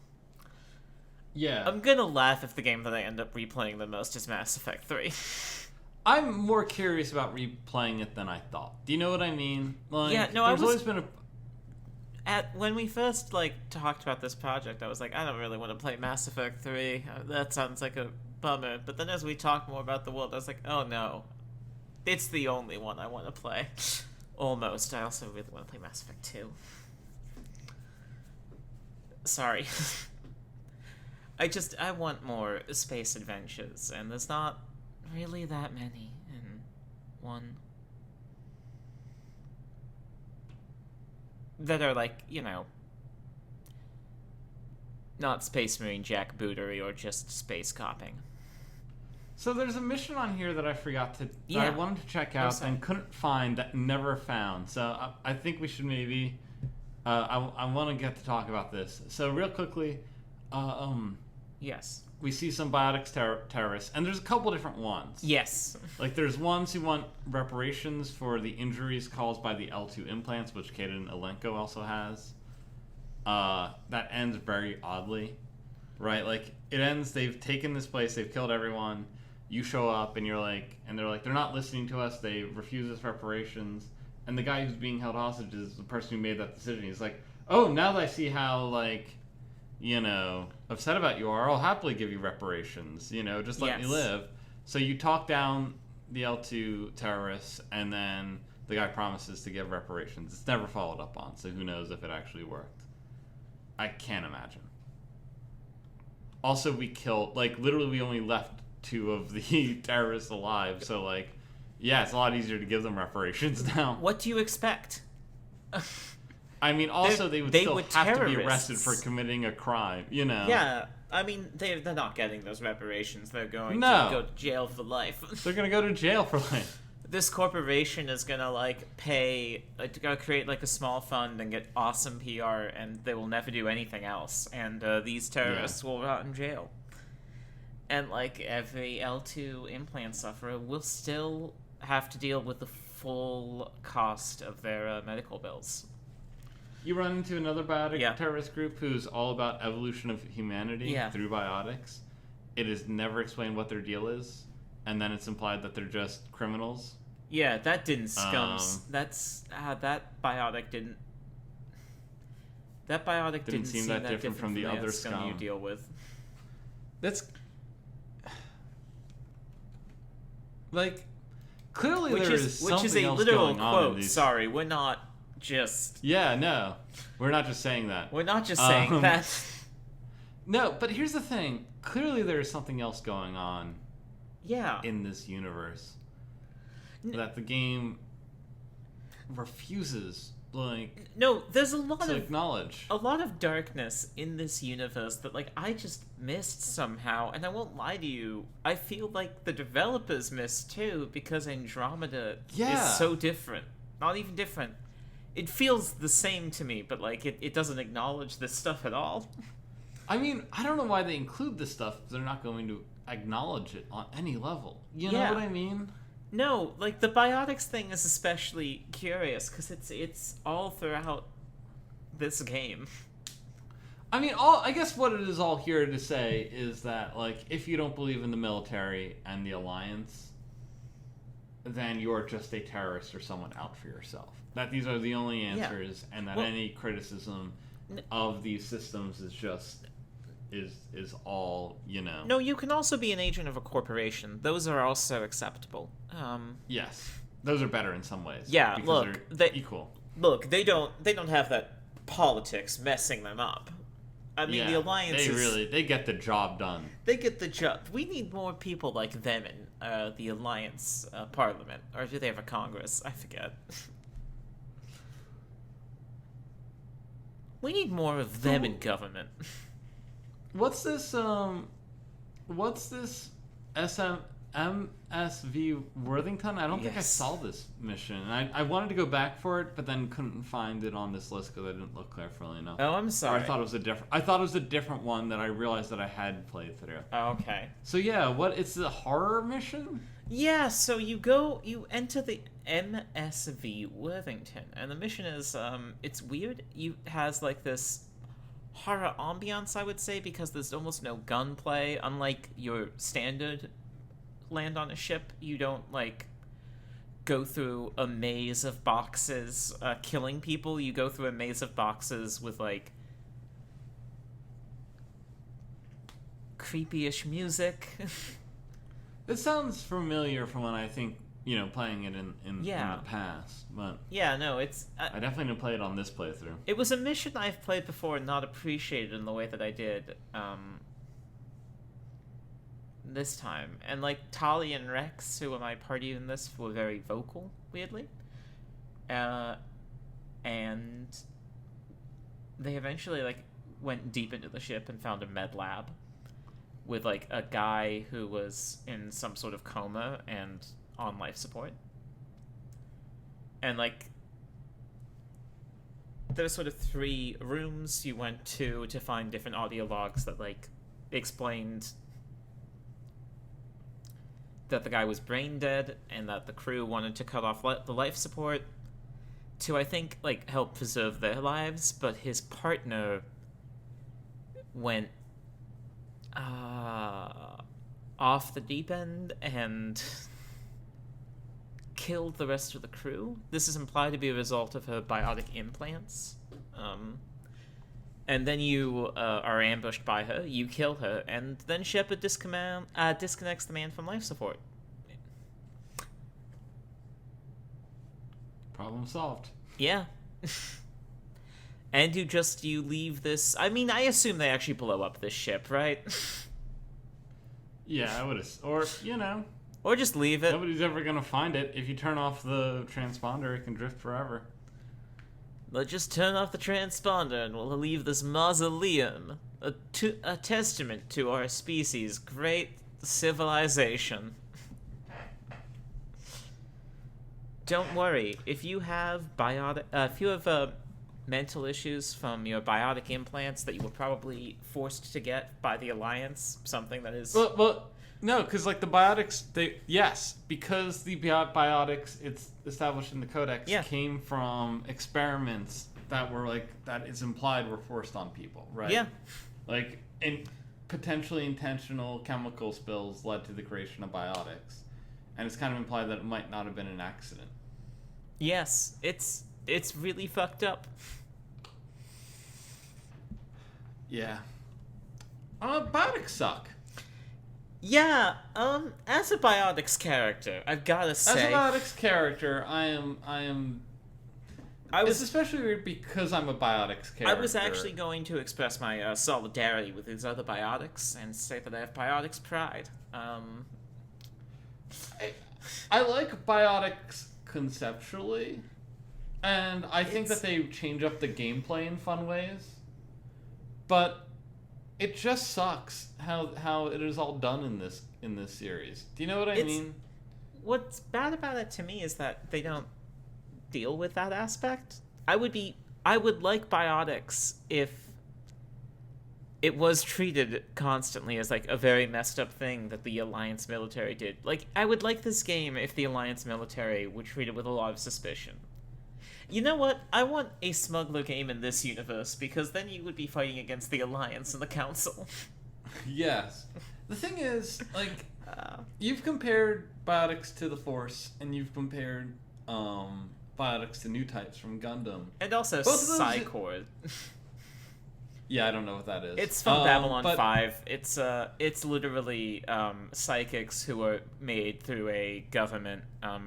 B: Yeah.
A: I'm gonna laugh if the game that I end up replaying the most is Mass Effect 3.
B: I'm more curious about replaying it than I thought. Do you know what I mean? Like,
A: Yeah, no,
B: there's always been
A: when we first talked about this project, I was like, I don't really want to play Mass Effect 3. That sounds like a bummer. But then as we talked more about the world, I was like, oh no, it's the only one I want to play. Almost. I also really want to play Mass Effect 2. Sorry. I want more space adventures, and there's not really that many in one. That are not Space Marine jackbootery or just space copping.
B: So there's a mission on here that I forgot to.
A: Yeah.
B: That I wanted to check out and couldn't find. That never found. So I think we should maybe. I want to get to talk about this. So real quickly,
A: Yes.
B: we see some biotics terrorists, and there's a couple different ones.
A: Yes.
B: Like there's ones who want reparations for the injuries caused by the L2 implants, which Kaden Alenko also has. That ends very oddly, right? Like it ends. They've taken this place. They've killed everyone. You show up, and they're like, they're not listening to us. They refuse us reparations. And the guy who's being held hostage is the person who made that decision. He's like, oh, now that I see how upset about you are, I'll happily give you reparations. Just let me live. So you talk down the L2 terrorists, and then the guy promises to give reparations. It's never followed up on, so who knows if it actually worked. I can't imagine. Also, we killed, literally we only left 2 of the terrorists alive, so, yeah, it's a lot easier to give them reparations now.
A: What do you expect?
B: I mean, also, they would have to be arrested for committing a crime,
A: Yeah, I mean, they're not getting those reparations. They're going to go to jail for life.
B: They're going to go to jail for life.
A: This corporation is going to, pay, to create, a small fund and get awesome PR, and they will never do anything else. And these terrorists will rot in jail. And, every L2 implant sufferer will still have to deal with the full cost of their medical bills.
B: You run into another biotic terrorist group who's all about evolution of humanity through biotics. It is never explained what their deal is, and then it's implied that they're just criminals.
A: Yeah, that didn't scum. That biotic didn't. That biotic didn't seem that different from the other scum you deal with.
B: That's clearly there is something else going on in these.
A: Sorry, we're not just.
B: Yeah, no, we're not just saying that.
A: We're not just saying that.
B: No, but here's the thing. Clearly, there is something else going on.
A: Yeah.
B: In this universe, that the game refuses,
A: No, there's a lot
B: to
A: of
B: acknowledge.
A: a lot of darkness in this universe that I just missed somehow, and I won't lie to you, I feel like the developers missed too, because Andromeda is so different. Not even different. It feels the same to me, but it doesn't acknowledge this stuff at all.
B: I mean, I don't know why they include this stuff if they're not going to acknowledge it on any level. You know what I mean?
A: No, the biotics thing is especially curious because it's all throughout this game.
B: I mean, I guess what it is all here to say is that if you don't believe in the military and the Alliance, then you're just a terrorist or someone out for yourself. That these are the only answers, and that any criticism of these systems is just is all,
A: No, you can also be an agent of a corporation. Those are also acceptable.
B: Yes, those are better in some ways.
A: Yeah,
B: because
A: look,
B: they're equal.
A: Look, they don't have that politics messing them up. I mean, the Alliance
B: they get the job done.
A: They get the job. We need more people like them in the Alliance Parliament, or do they have a Congress? I forget. We need more of them in government.
B: What's this MSV Worthington. I don't think I
A: Yes.
B: saw this mission. I wanted to go back for it, but then couldn't find it on this list because I didn't look carefully enough.
A: Oh, I'm
B: Or
A: sorry.
B: I thought it was a different. I thought it was a different one that I realized that I had played through.
A: Oh, okay.
B: So yeah, what? It's a horror mission.
A: Yeah, so you enter the MSV Worthington, and the mission is, it's weird. It has, like, this horror ambiance, I would say, because there's almost no gunplay. Unlike your standard land on a ship, you don't, like, go through a maze of boxes, killing people. You go through a maze of boxes with, like, creepy-ish music.
B: It sounds familiar from when I think playing it in
A: Yeah.
B: the past, but
A: Yeah, no, it's...
B: I definitely didn't play it on this playthrough.
A: It was a mission I've played before and not appreciated in the way that I did this time. And, like, Tali and Rex, who were my party in this, were very vocal, weirdly. And they eventually, like, went deep into the ship and found a med lab with, like, a guy who was in some sort of coma and on life support. And, like, there were sort of 3 rooms you went to find different audio logs that, like, explained that the guy was brain dead and that the crew wanted to cut off the life support to, I think, like, help preserve their lives, but his partner went off the deep end and killed the rest of the crew. This is implied to be a result of her biotic implants. And then you are ambushed by her, you kill her, and then Shepard disconnects the man from life support.
B: Problem solved.
A: Yeah. And you leave this... I mean, I assume they actually blow up this ship, right?
B: Yeah, I would have. Or,
A: Or just leave it.
B: nobody's ever going to find it. If you turn off the transponder, it can drift forever.
A: Let's just turn off the transponder and we'll leave this mausoleum. A testament to our species' great civilization. Don't worry, if you have mental issues from your biotic implants that you were probably forced to get by the Alliance, something that is...
B: Well, no, because, like, the biotics, because the biotics, it's established in the Codex, came from experiments that were, like, that is implied were forced on people, right?
A: Yeah.
B: Like, and potentially intentional chemical spills led to the creation of biotics. And it's kind of implied that it might not have been an accident.
A: Yes, it's really fucked up.
B: Yeah. Biotics suck.
A: Yeah, as a biotics character, I've gotta say...
B: As a biotics character, it's especially weird because I'm a biotics character.
A: I was actually going to express my solidarity with these other biotics and say that I have biotics pride.
B: I like biotics conceptually, and I think that they change up the gameplay in fun ways, but it just sucks how it is all done in this series. Do you know what I mean?
A: What's bad about it to me is that they don't deal with that aspect. I would like biotics if it was treated constantly as, like, a very messed up thing that the Alliance military did. Like, I would like this game if the Alliance military were treated with a lot of suspicion. You know what? I want a smuggler game in this universe, because then you would be fighting against the Alliance and the Council.
B: Yes. The thing is, like, you've compared biotics to the Force, and you've compared biotics to new types from Gundam.
A: And also Psychord.
B: Yeah, I don't know what that is.
A: It's from Babylon 5. It's literally psychics who are made through a government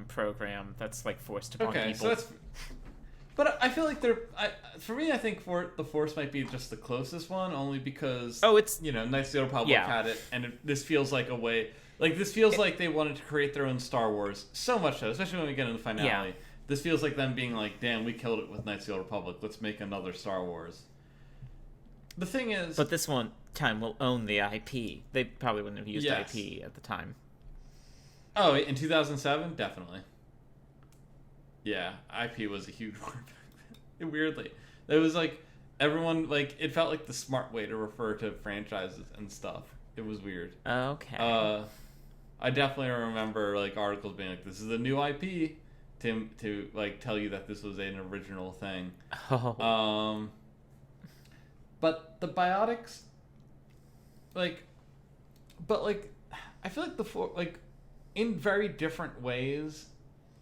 A: program that's, like, forced upon people.
B: So that's... But I feel like for me, I think the Force might be just the closest one, only because Knights of the Old Republic had it, and this feels like a way, like, this feels like they wanted to create their own Star Wars so much so, especially when we get into the finale. Yeah. This feels like them being like, damn, we killed it with Knights of the Old Republic. Let's make another Star Wars. The thing is...
A: But this one time will own the IP. They probably wouldn't have used IP at the time.
B: Oh, in 2007, definitely. Yeah, IP was a huge word back then. Weirdly, it was like everyone like it felt like the smart way to refer to franchises and stuff. It was weird.
A: Okay.
B: I definitely remember like articles being like, "This is a new IP," to like tell you that this was an original thing.
A: Oh.
B: But the biotics, like, but like, I feel like like, in very different ways,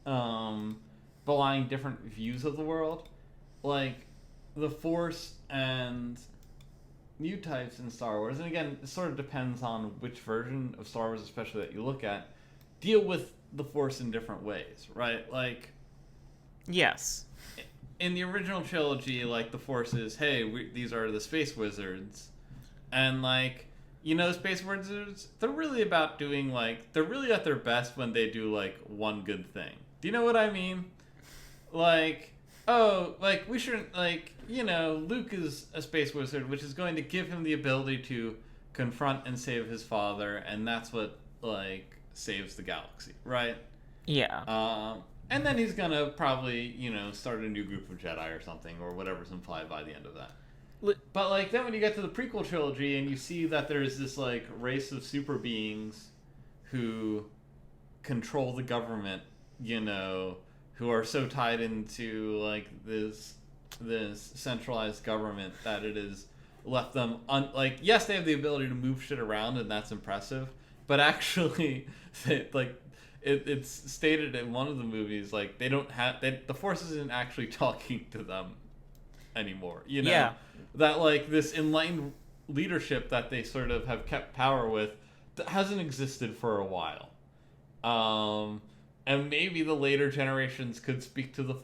B: belying different views of the world, like, the Force and new types in Star Wars, and again, it sort of depends on which version of Star Wars, especially that you look at, deal with the Force in different ways, right? Like,
A: Yes.
B: in the original trilogy, like, the Force is, hey, these are the space wizards, and like, space wizards, they're really about doing like, they're really at their best when they do like one good thing. Do you know what I mean? Like, oh, like, we shouldn't, like, Luke is a space wizard, which is going to give him the ability to confront and save his father, and that's what, like, saves the galaxy, right?
A: Yeah.
B: And then he's gonna probably, start a new group of Jedi or something, or whatever's implied by the end of that. But, like, then when you get to the prequel trilogy and you see that there's this, like, race of super beings who control the government, who are so tied into, like, this centralized government that it has left them like, yes, they have the ability to move shit around and that's impressive, but actually it's stated in one of the movies, like, they don't have the Force isn't actually talking to them anymore,
A: Yeah.
B: that, like, this enlightened leadership that they sort of have kept power with that hasn't existed for a while. And maybe the later generations could speak to the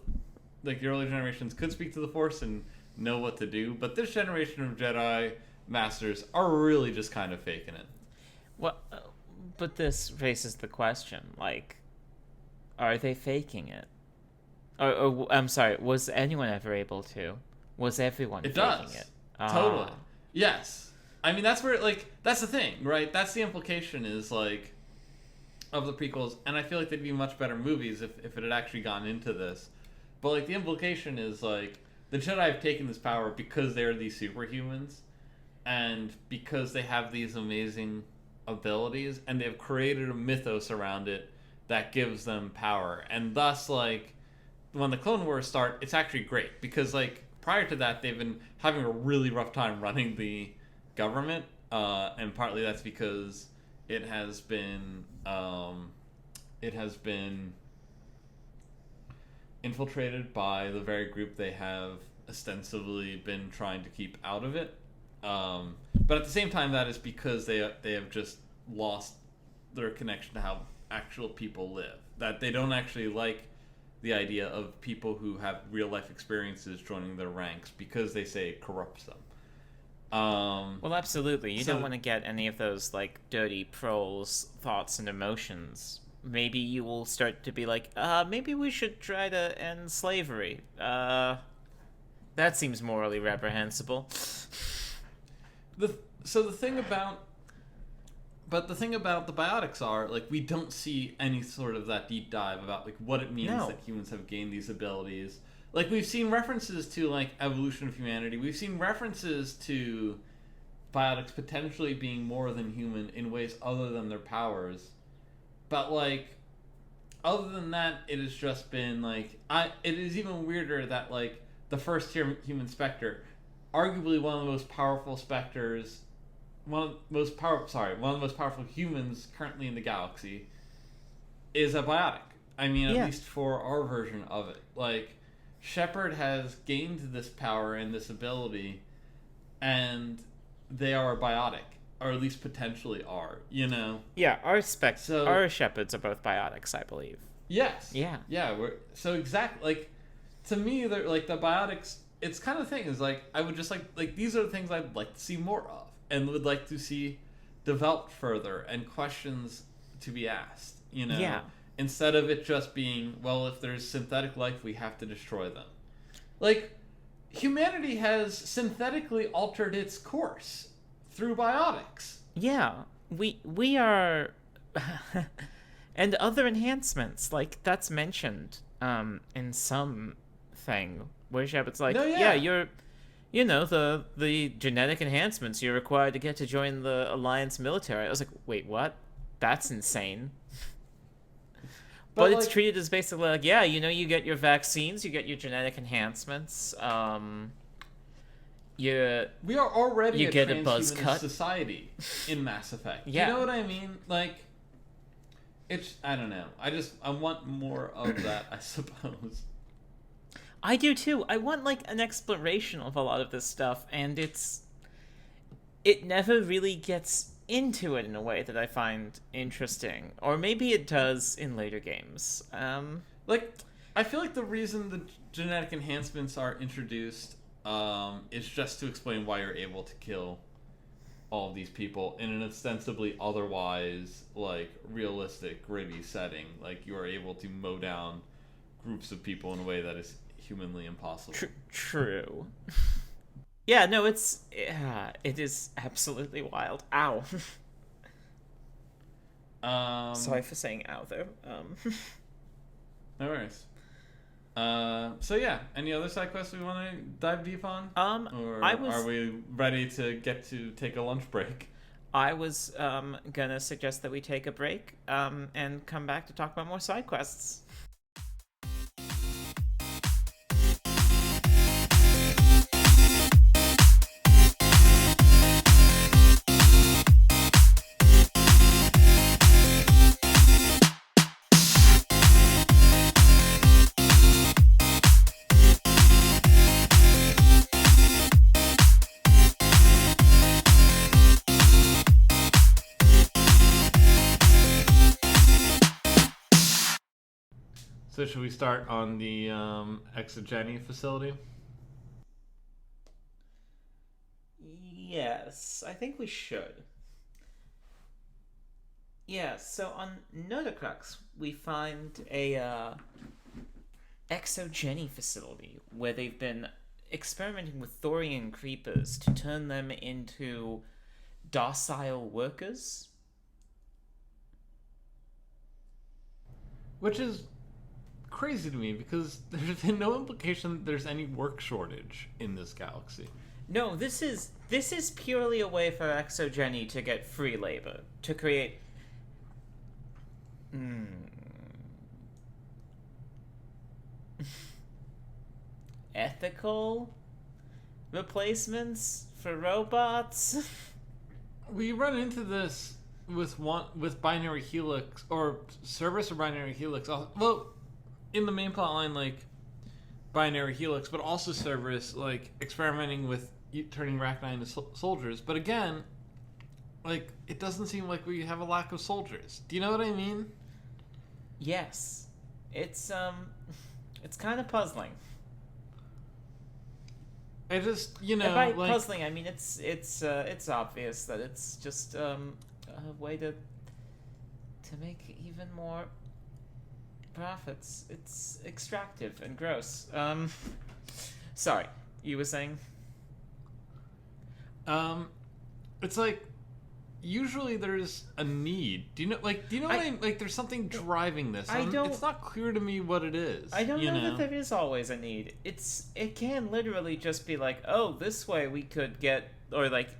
B: early generations could speak to the Force and know what to do, but this generation of Jedi Masters are really just kind of faking it.
A: Well, but this raises the question, like, are they faking it? Or I'm sorry, was anyone ever able to? Was everyone
B: It
A: faking
B: does.
A: it?
B: Totally. Yes. I mean, that's where, like, that's the thing, right? That's the implication is, like, of the prequels, and I feel like they'd be much better movies if it had actually gone into this. But, like, the implication is, like, the Jedi have taken this power because they're these superhumans, and because they have these amazing abilities, and they've created a mythos around it that gives them power. And thus, like, when the Clone Wars start, it's actually great, because, like, prior to that, they've been having a really rough time running the government, and partly that's because it has been infiltrated by the very group they have ostensibly been trying to keep out of it. But at the same time, that is because they have just lost their connection to how actual people live. That they don't actually like the idea of people who have real life experiences joining their ranks because they say it corrupts them.
A: Well, absolutely. You don't want to get any of those, like, dirty proles thoughts and emotions. Maybe you will start to be like, maybe we should try to end slavery. That seems morally reprehensible.
B: The thing about the biotics are, like, we don't see any sort of that deep dive about, like, what it means that humans have gained these abilities. Like, we've seen references to, like, evolution of humanity. We've seen references to biotics potentially being more than human in ways other than their powers. But, like, other than that, it has just been, like, it is even weirder that, like, the first human Spectre, arguably one of the most powerful Spectres, one of the most powerful humans currently in the galaxy, is a biotic. I mean, at least for our version of it. Like, Shepard has gained this power and this ability, and they are biotic, or at least potentially are,
A: Yeah, our Shepards are both biotics, I believe.
B: Yes.
A: Yeah.
B: Yeah, so exactly, like, to me, they're, like, the biotics, it's kind of thing is, like, I would just, like, these are the things I'd like to see more of, and would like to see developed further, and questions to be asked,
A: Yeah.
B: Instead of it just being, well, if there's synthetic life, we have to destroy them. Like, humanity has synthetically altered its course through biotics.
A: Yeah, we are And other enhancements, like that's mentioned in some thing where Shepard's like,
B: No,
A: yeah,
B: yeah.
A: you're, the genetic enhancements you're required to get to join the Alliance military. I was like, wait, what? That's insane. But it's
B: like,
A: treated as basically like, yeah, you get your vaccines, you get your genetic enhancements, you
B: we are already
A: you
B: a
A: get a buzz
B: transhumanist
A: cut.
B: society in Mass Effect.
A: Yeah.
B: You know what I mean? Like, it's, I don't know. I want more of that, I suppose.
A: I do too. I want like an exploration of a lot of this stuff, and it never really gets into it in a way that I find interesting. Or maybe it does in later games.
B: Like, I feel like the reason the genetic enhancements are introduced is just to explain why you're able to kill all of these people in an ostensibly otherwise, like, realistic, gritty setting. Like, you are able to mow down groups of people in a way that is humanly impossible.
A: True. Yeah, no, it is absolutely wild. Ow. Sorry for saying ow, though.
B: No worries. So yeah, any other side quests we want to dive deep on? Or are we ready to get to take a lunch break?
A: I was gonna suggest that we take a break and come back to talk about more side quests.
B: So should we start on the Exogeny facility?
A: Yes, I think we should. Yeah, so on Notocrux, we find a Exogeny facility where they've been experimenting with Thorian creepers to turn them into docile workers.
B: Which is crazy to me because there's been no implication that there's any work shortage in this galaxy.
A: No, this is purely a way for Exogeny to get free labor, to create ethical replacements for robots.
B: We run into this with binary helix or Cerberus or binary helix. Well, in the main plot line, like binary helix, but also Cerberus, like experimenting with turning Rachni into soldiers. But again, like it doesn't seem like we have a lack of soldiers. Do you know what I mean?
A: Yes, it's kind of puzzling.
B: I just,
A: And by puzzling, I mean it's obvious that it's just a way to make even more profits. It's extractive and gross. Sorry, you were saying?
B: It's like usually there's a need. Do you know what I mean? Like there's something driving this. It's not clear to me what it is.
A: I don't know that there is always a need. It can literally just be like, oh, this way we could get, or like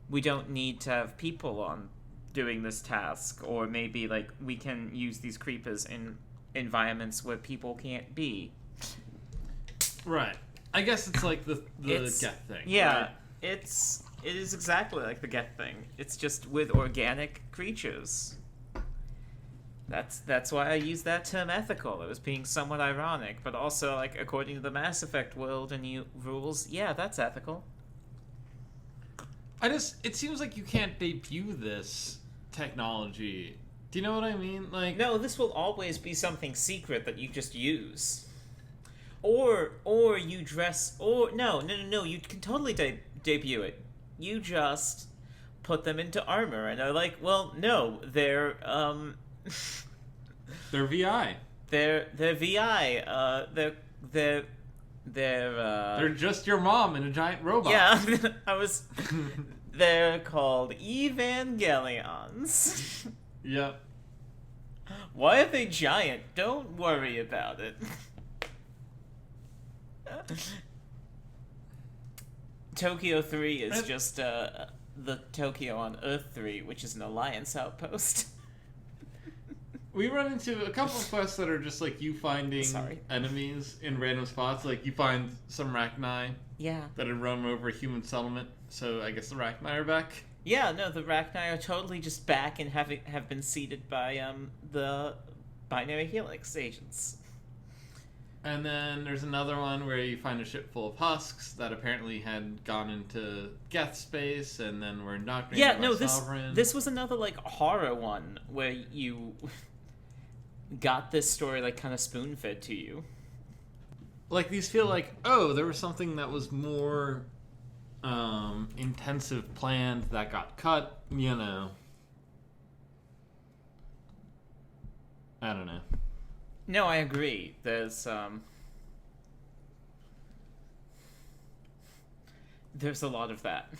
A: we don't need to have people on doing this task, or maybe like we can use these creepers in environments where people can't be.
B: Right. I guess it's like the Geth thing.
A: Yeah,
B: right?
A: It is exactly like the Geth thing. It's just with organic creatures. That's why I use that term ethical. It was being somewhat ironic, but also like according to the Mass Effect world and new rules, yeah, that's ethical.
B: It seems like you can't debut this technology. Do you know what I mean? Like,
A: no, this will always be something secret that you just use. Or you dress, or no, you can totally debut it. You just put them into armor and are like, well, no, they're
B: they're VI.
A: They're VI. They're
B: just your mom and a giant robot.
A: Yeah, they're called Evangelions.
B: Yep.
A: Why are they giant? Don't worry about it. Tokyo 3 is just the Tokyo on Earth 3, which is an Alliance outpost.
B: We run into a couple of quests that are just like you finding enemies in random spots. Like you find some Rachni that had roam over a human settlement. So I guess the Rachni are back.
A: Yeah, no, the Rachni are totally just back and have been seeded by the Binary Helix agents.
B: And then there's another one where you find a ship full of husks that apparently had gone into Geth space and then were indoctrinated by Sovereign.
A: This was another like horror one where you got this story like kind of spoon-fed to you.
B: Like these feel like, oh, there was something that was more intensive planned that got cut, you know. I don't know.
A: No, I agree. There's a lot of that.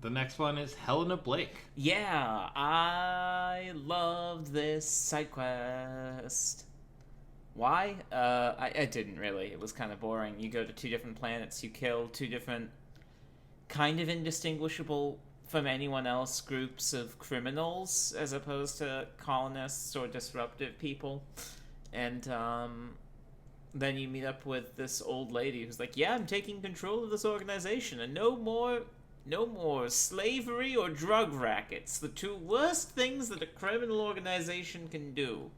B: The next one is Helena Blake.
A: Yeah, I loved this side quest. Why? I didn't really. It was kind of boring. You go to 2 different planets, you kill 2 different kind of indistinguishable from anyone else groups of criminals as opposed to colonists or disruptive people. And then you meet up with this old lady who's like, yeah, I'm taking control of this organization, and no more slavery or drug rackets, the 2 worst things that a criminal organization can do.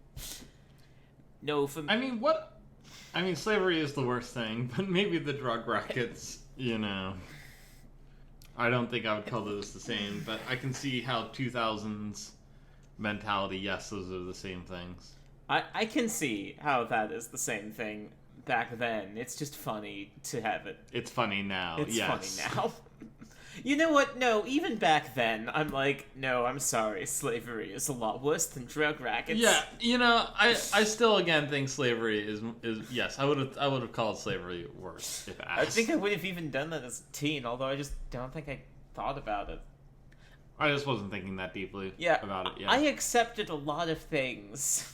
A: No, for
B: I mean, slavery is the worst thing, but maybe the drug rackets, you know. I don't think I would call those the same, but I can see how 2000s mentality, yes, those are the same things.
A: I can see how that is the same thing back then. It's just funny to have it.
B: It's funny now.
A: It's
B: yes.
A: funny now. You know what? No, even back then, I'm like, no, I'm sorry. Slavery is a lot worse than drug rackets.
B: Yeah, you know, I still again think slavery is yes. I would have called slavery worse if asked.
A: I think I would have even done that as a teen, although I just don't think I thought about it.
B: I just wasn't thinking that deeply about it. Yeah,
A: I accepted a lot of things.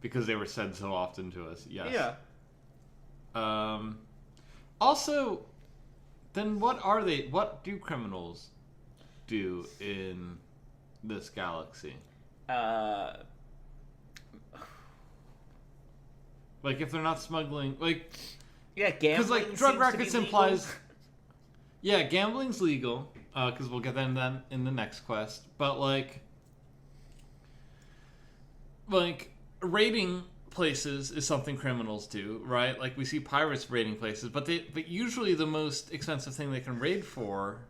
B: Because they were said so often to us, yes.
A: Yeah.
B: Also, then what do criminals do in this galaxy? Like, if they're not smuggling, like...
A: Yeah, gambling
B: because, like, drug rackets
A: legal.
B: implies... Yeah, gambling's legal, because we'll get that in the next quest. But, like, raiding places is something criminals do, right? Like we see pirates raiding places, but usually the most expensive thing they can raid for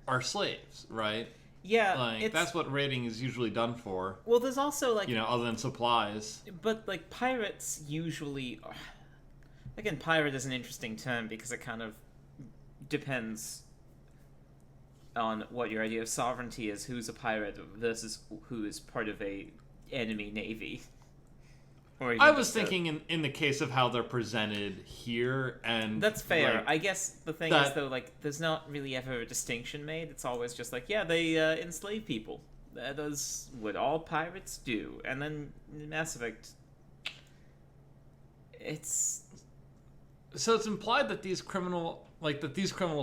B: are slaves, right?
A: Yeah,
B: like that's what raiding is usually done for.
A: Well, there's also like
B: other than supplies.
A: But like pirates usually, again, pirate is an interesting term because it kind of depends on what your idea of sovereignty is. Who's a pirate versus who is part of a enemy navy.
B: I was thinking in the case of how they're presented here, and
A: that's fair.
B: Like,
A: I guess the thing is though, like, there's not really ever a distinction made. It's always just like, yeah, they enslave people. That is what all pirates do. And then in Mass Effect, it's
B: implied that these criminals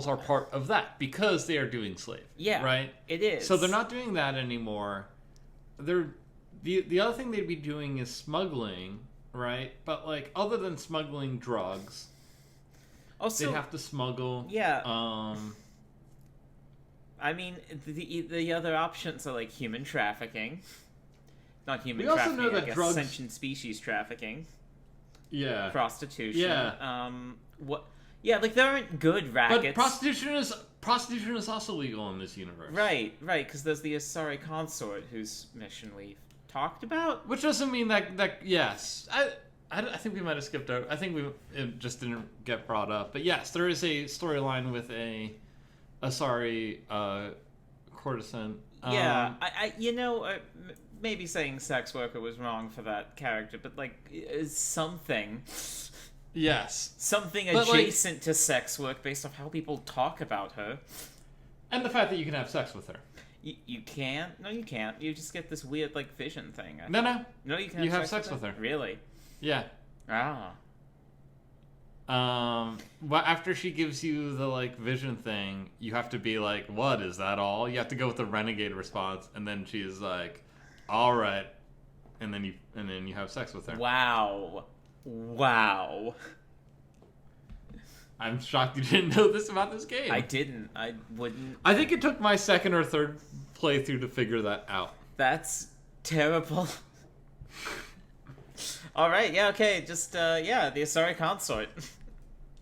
B: are part of that because they are doing slave.
A: Yeah,
B: right.
A: It is.
B: So they're not doing that anymore. The other thing they'd be doing is smuggling, right? But, like, other than smuggling drugs,
A: also,
B: they'd have to smuggle...
A: Yeah. I mean, the other options are, like, human trafficking. Not human trafficking,
B: also know that drugs...
A: sentient species trafficking.
B: Yeah.
A: Prostitution.
B: Yeah.
A: What... Yeah, like, there aren't good rackets.
B: But prostitution is also legal in this universe.
A: Right, because there's the Asari consort whose mission we've talked about.
B: Which doesn't mean that yes. I think we might have skipped over. I think it just didn't get brought up. But yes, there is a storyline with a Asari courtesan.
A: Yeah, maybe saying sex worker was wrong for that character, but like something.
B: Yes.
A: Something adjacent to sex work based off how people talk about her.
B: And the fact that you can have sex with her.
A: You can't? No, you can't. You just get this weird, like, vision thing.
B: No.
A: No, you can't
B: You have sex with her.
A: Really?
B: Yeah.
A: Ah.
B: Well, after she gives you the, like, vision thing, you have to be like, what, is that all? You have to go with the renegade response, and then she's like, all right. And then you have sex with her.
A: Wow.
B: I'm shocked you didn't know this about this game.
A: I didn't. I wouldn't.
B: I think it took my second or third playthrough to figure that out.
A: That's terrible. Alright, yeah, okay, just, the Asari consort.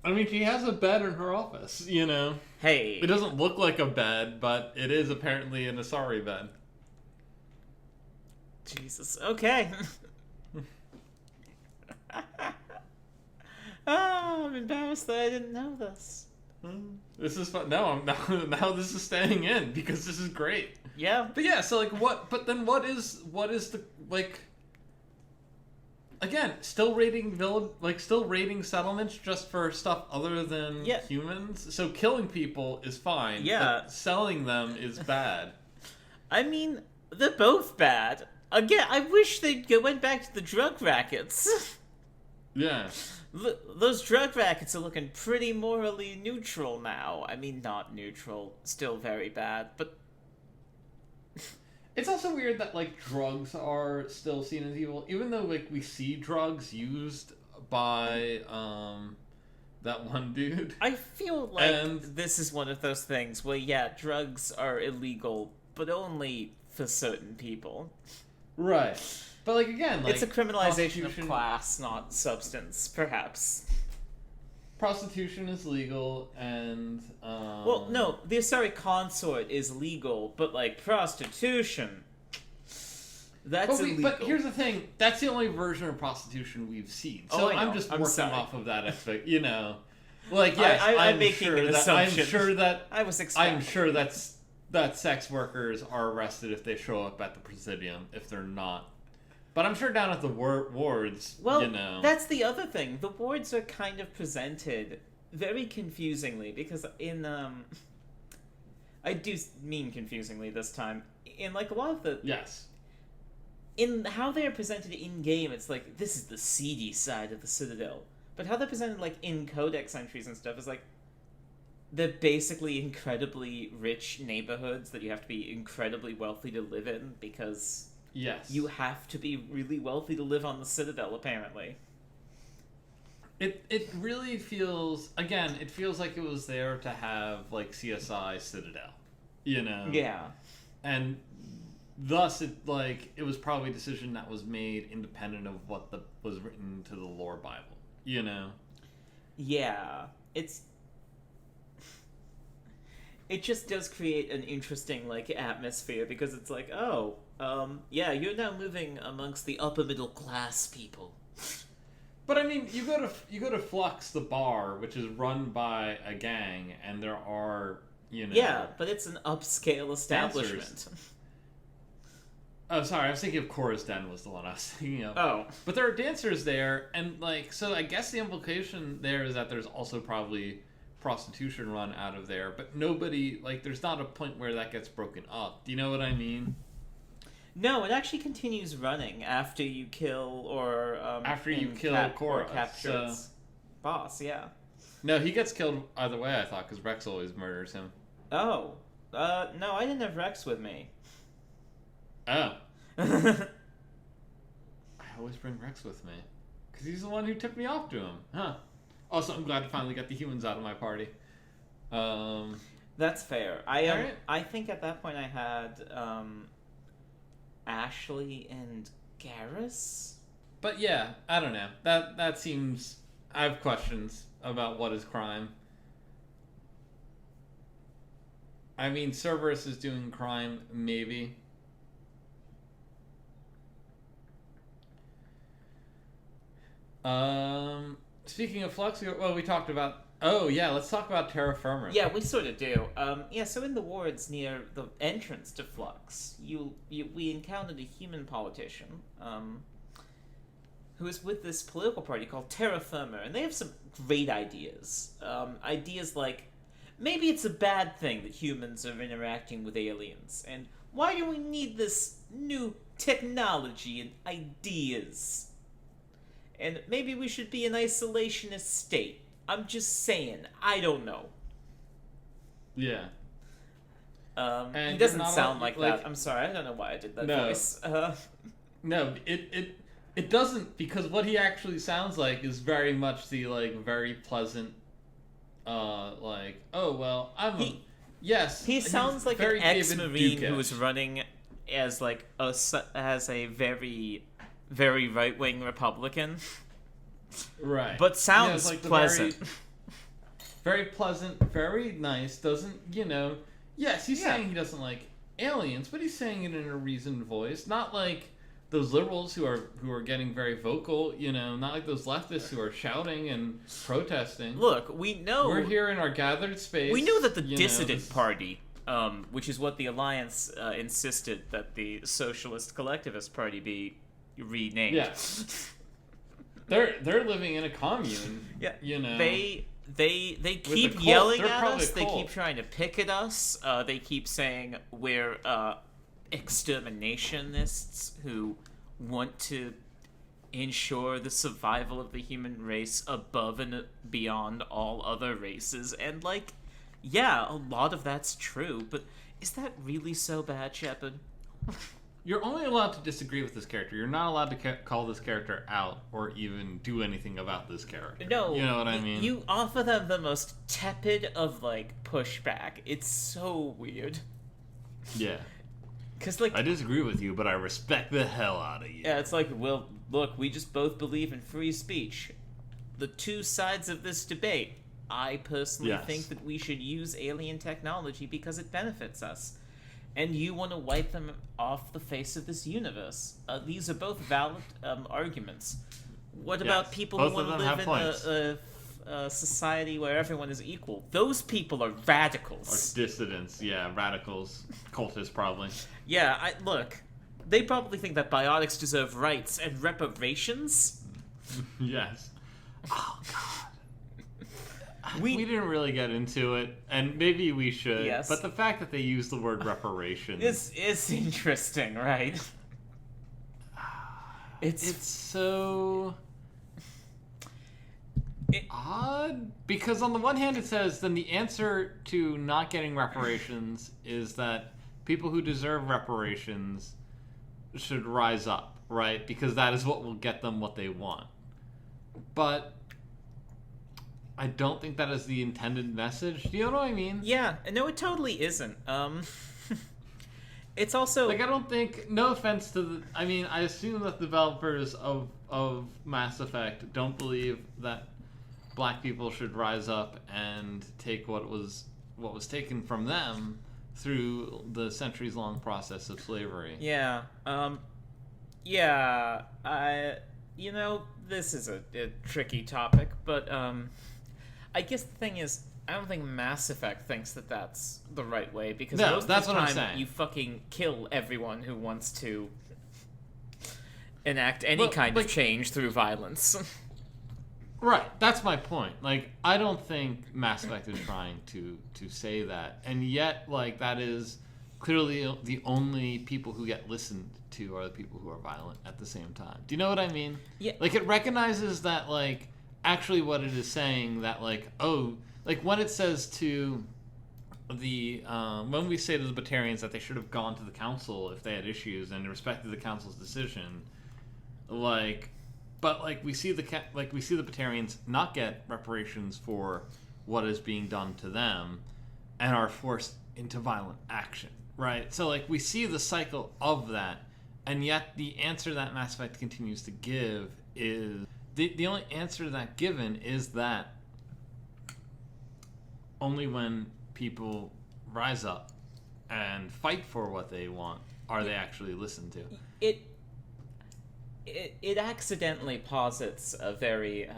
B: I mean, she has a bed in her office, you know?
A: Hey.
B: It doesn't look like a bed, but it is apparently an Asari bed.
A: Jesus, okay. Oh, I'm embarrassed that I didn't know this.
B: This is fun. No, now this is staying in because this is great.
A: Yeah.
B: But yeah, so like what? But then what is the like? Again, still rating settlements just for stuff other than humans. So killing people is fine.
A: Yeah.
B: But selling them is bad.
A: I mean, they're both bad. Again, I wish went back to the drug rackets.
B: Yeah.
A: Those drug rackets are looking pretty morally neutral now. I mean, not neutral, still very bad, but...
B: It's also weird that, like, drugs are still seen as evil, even though, like, we see drugs used by, that one dude.
A: I feel like this is one of those things where, yeah, drugs are illegal, but only for certain people.
B: Right. But, like, again, like...
A: It's a criminalization of class, not substance, perhaps.
B: Prostitution is legal, and,
A: Well, no, the Asari consort is legal, but, like, prostitution... That's illegal.
B: But here's the thing, that's the only version of prostitution we've seen. So I'm just working off of that aspect, you know. Like, yes, I'm sure that sex workers are arrested if they show up at the Presidium, if they're not. But I'm sure down at the wards,
A: well,
B: you know.
A: That's the other thing. The wards are kind of presented very confusingly, because in, I do mean confusingly this time. In, like, a lot of the...
B: Yes.
A: In how they are presented in-game, it's like, this is the seedy side of the Citadel. But how they're presented, like, in codex entries and stuff is like, they're basically incredibly rich neighborhoods that you have to be incredibly wealthy to live in, because...
B: Yes.
A: You have to be really wealthy to live on the Citadel, apparently.
B: It really feels... Again, it feels like it was there to have, like, CSI Citadel. You know?
A: Yeah.
B: And thus, it was probably a decision that was made independent of what was written to the lore Bible. You know?
A: Yeah. It just does create an interesting, like, atmosphere, because it's like, oh, yeah, you're now moving amongst the upper middle class people.
B: But I mean, you go to Flux, the bar, which is run by a gang, and there are, you know...
A: Yeah, but it's an upscale establishment.
B: Dancers. Oh, sorry, I was thinking of Cora's Den was the one I was thinking of.
A: Oh.
B: But there are dancers there, and, like, so I guess the implication there is that there's also probably prostitution run out of there, but nobody, like, there's not a point where that gets broken up. Do you know what I mean?
A: No, it actually continues running after you kill or
B: Cora,
A: capture its boss. Yeah.
B: No, he gets killed either way. I thought because Rex always murders him.
A: Oh, no, I didn't have Rex with me.
B: Oh. I always bring Rex with me because he's the one who tipped me off to him. Huh. Also, I'm glad to finally get the humans out of my party.
A: That's fair. I think at that point I had Ashley and Garrus.
B: But yeah, I don't know. That seems... I have questions about what is crime. I mean, Cerberus is doing crime, maybe. Speaking of Flux, we talked about... Oh, yeah, let's talk about Terra Firma.
A: Yeah, we sort of do. So in the wards near the entrance to Flux, we encountered a human politician, who is with this political party called Terra Firma, and they have some great ideas. Ideas like maybe it's a bad thing that humans are interacting with aliens, and why do we need this new technology and ideas? And maybe we should be an isolationist state. I'm just saying, I don't know.
B: Yeah.
A: He doesn't sound like that. I'm sorry, I don't know why I did that voice.
B: No, it doesn't, because what he actually sounds like is very much the, like, very pleasant, like, oh, well, yes.
A: He sounds like an ex-Marine who was running as, like, as a very, very right-wing Republican.
B: Right.
A: But sounds like pleasant.
B: Very pleasant, very nice, doesn't, yes, he's saying he doesn't like aliens, but he's saying it in a reasoned voice, not like those liberals who are getting very vocal, not like those leftists who are shouting and protesting.
A: Look, we know
B: we're here in our gathered space.
A: We know that the dissident party, which is what the Alliance insisted that the Socialist Collectivist Party be renamed.
B: Yeah. They're living in a commune.
A: Yeah. They
B: With
A: keep
B: a cult.
A: yelling
B: They're
A: at
B: probably
A: us.
B: a
A: They
B: cult.
A: keep trying to pick at us. They keep saying we're exterminationists who want to ensure the survival of the human race above and beyond all other races. And, like, yeah, a lot of that's true, but is that really so bad, Shepard?
B: You're only allowed to disagree with this character. You're not allowed to call this character out or even do anything about this character.
A: No.
B: You know what I mean?
A: You offer them the most tepid of, like, pushback. It's so weird.
B: Yeah.
A: 'Cause, like,
B: I disagree with you, but I respect the hell out of you.
A: yeah, it's like, well, look, we just both believe in free speech. The two sides of this debate. I personally think that we should use alien technology because it benefits us. And you want to wipe them off the face of this universe. These are both valid arguments. What about people who want to live in a society where everyone is equal? Those people are radicals.
B: Or dissidents, yeah, radicals, cultists probably.
A: Yeah, look, they probably think that biotics deserve rights and reparations.
B: Yes. Oh, God. We didn't really get into it, and maybe we should.
A: Yes.
B: But the fact that they use the word reparations
A: is interesting, right?
B: It's so odd, because on the one hand it says then the answer to not getting reparations is that people who deserve reparations should rise up, right? Because that is what will get them what they want. But I don't think that is the intended message. Do you know what I mean?
A: Yeah, no, it totally isn't. It's also
B: like, I don't think, no offense to I assume that the developers of Mass Effect don't believe that black people should rise up and take what was taken from them through the centuries-long process of slavery.
A: Yeah. This is a tricky topic, but I guess the thing is, I don't think Mass Effect thinks that that's the right way, because most of the time you fucking kill everyone who wants to enact any kind of change through violence.
B: Right, that's my point. Like, I don't think Mass Effect is trying to say that, and yet, like, that is clearly the only people who get listened to are the people who are violent at the same time. Do you know what I mean?
A: Yeah.
B: Like, it recognizes that, like, actually what it is saying, that, like, oh, like, when it says to the, when we say to the Batarians that they should have gone to the council if they had issues and respected the council's decision, like, but, like, we see the Batarians not get reparations for what is being done to them and are forced into violent action, right? So, like, we see the cycle of that, and yet the answer that Mass Effect continues to give is, the only answer to that given is that only when people rise up and fight for what they want are they actually listened to.
A: It accidentally posits a very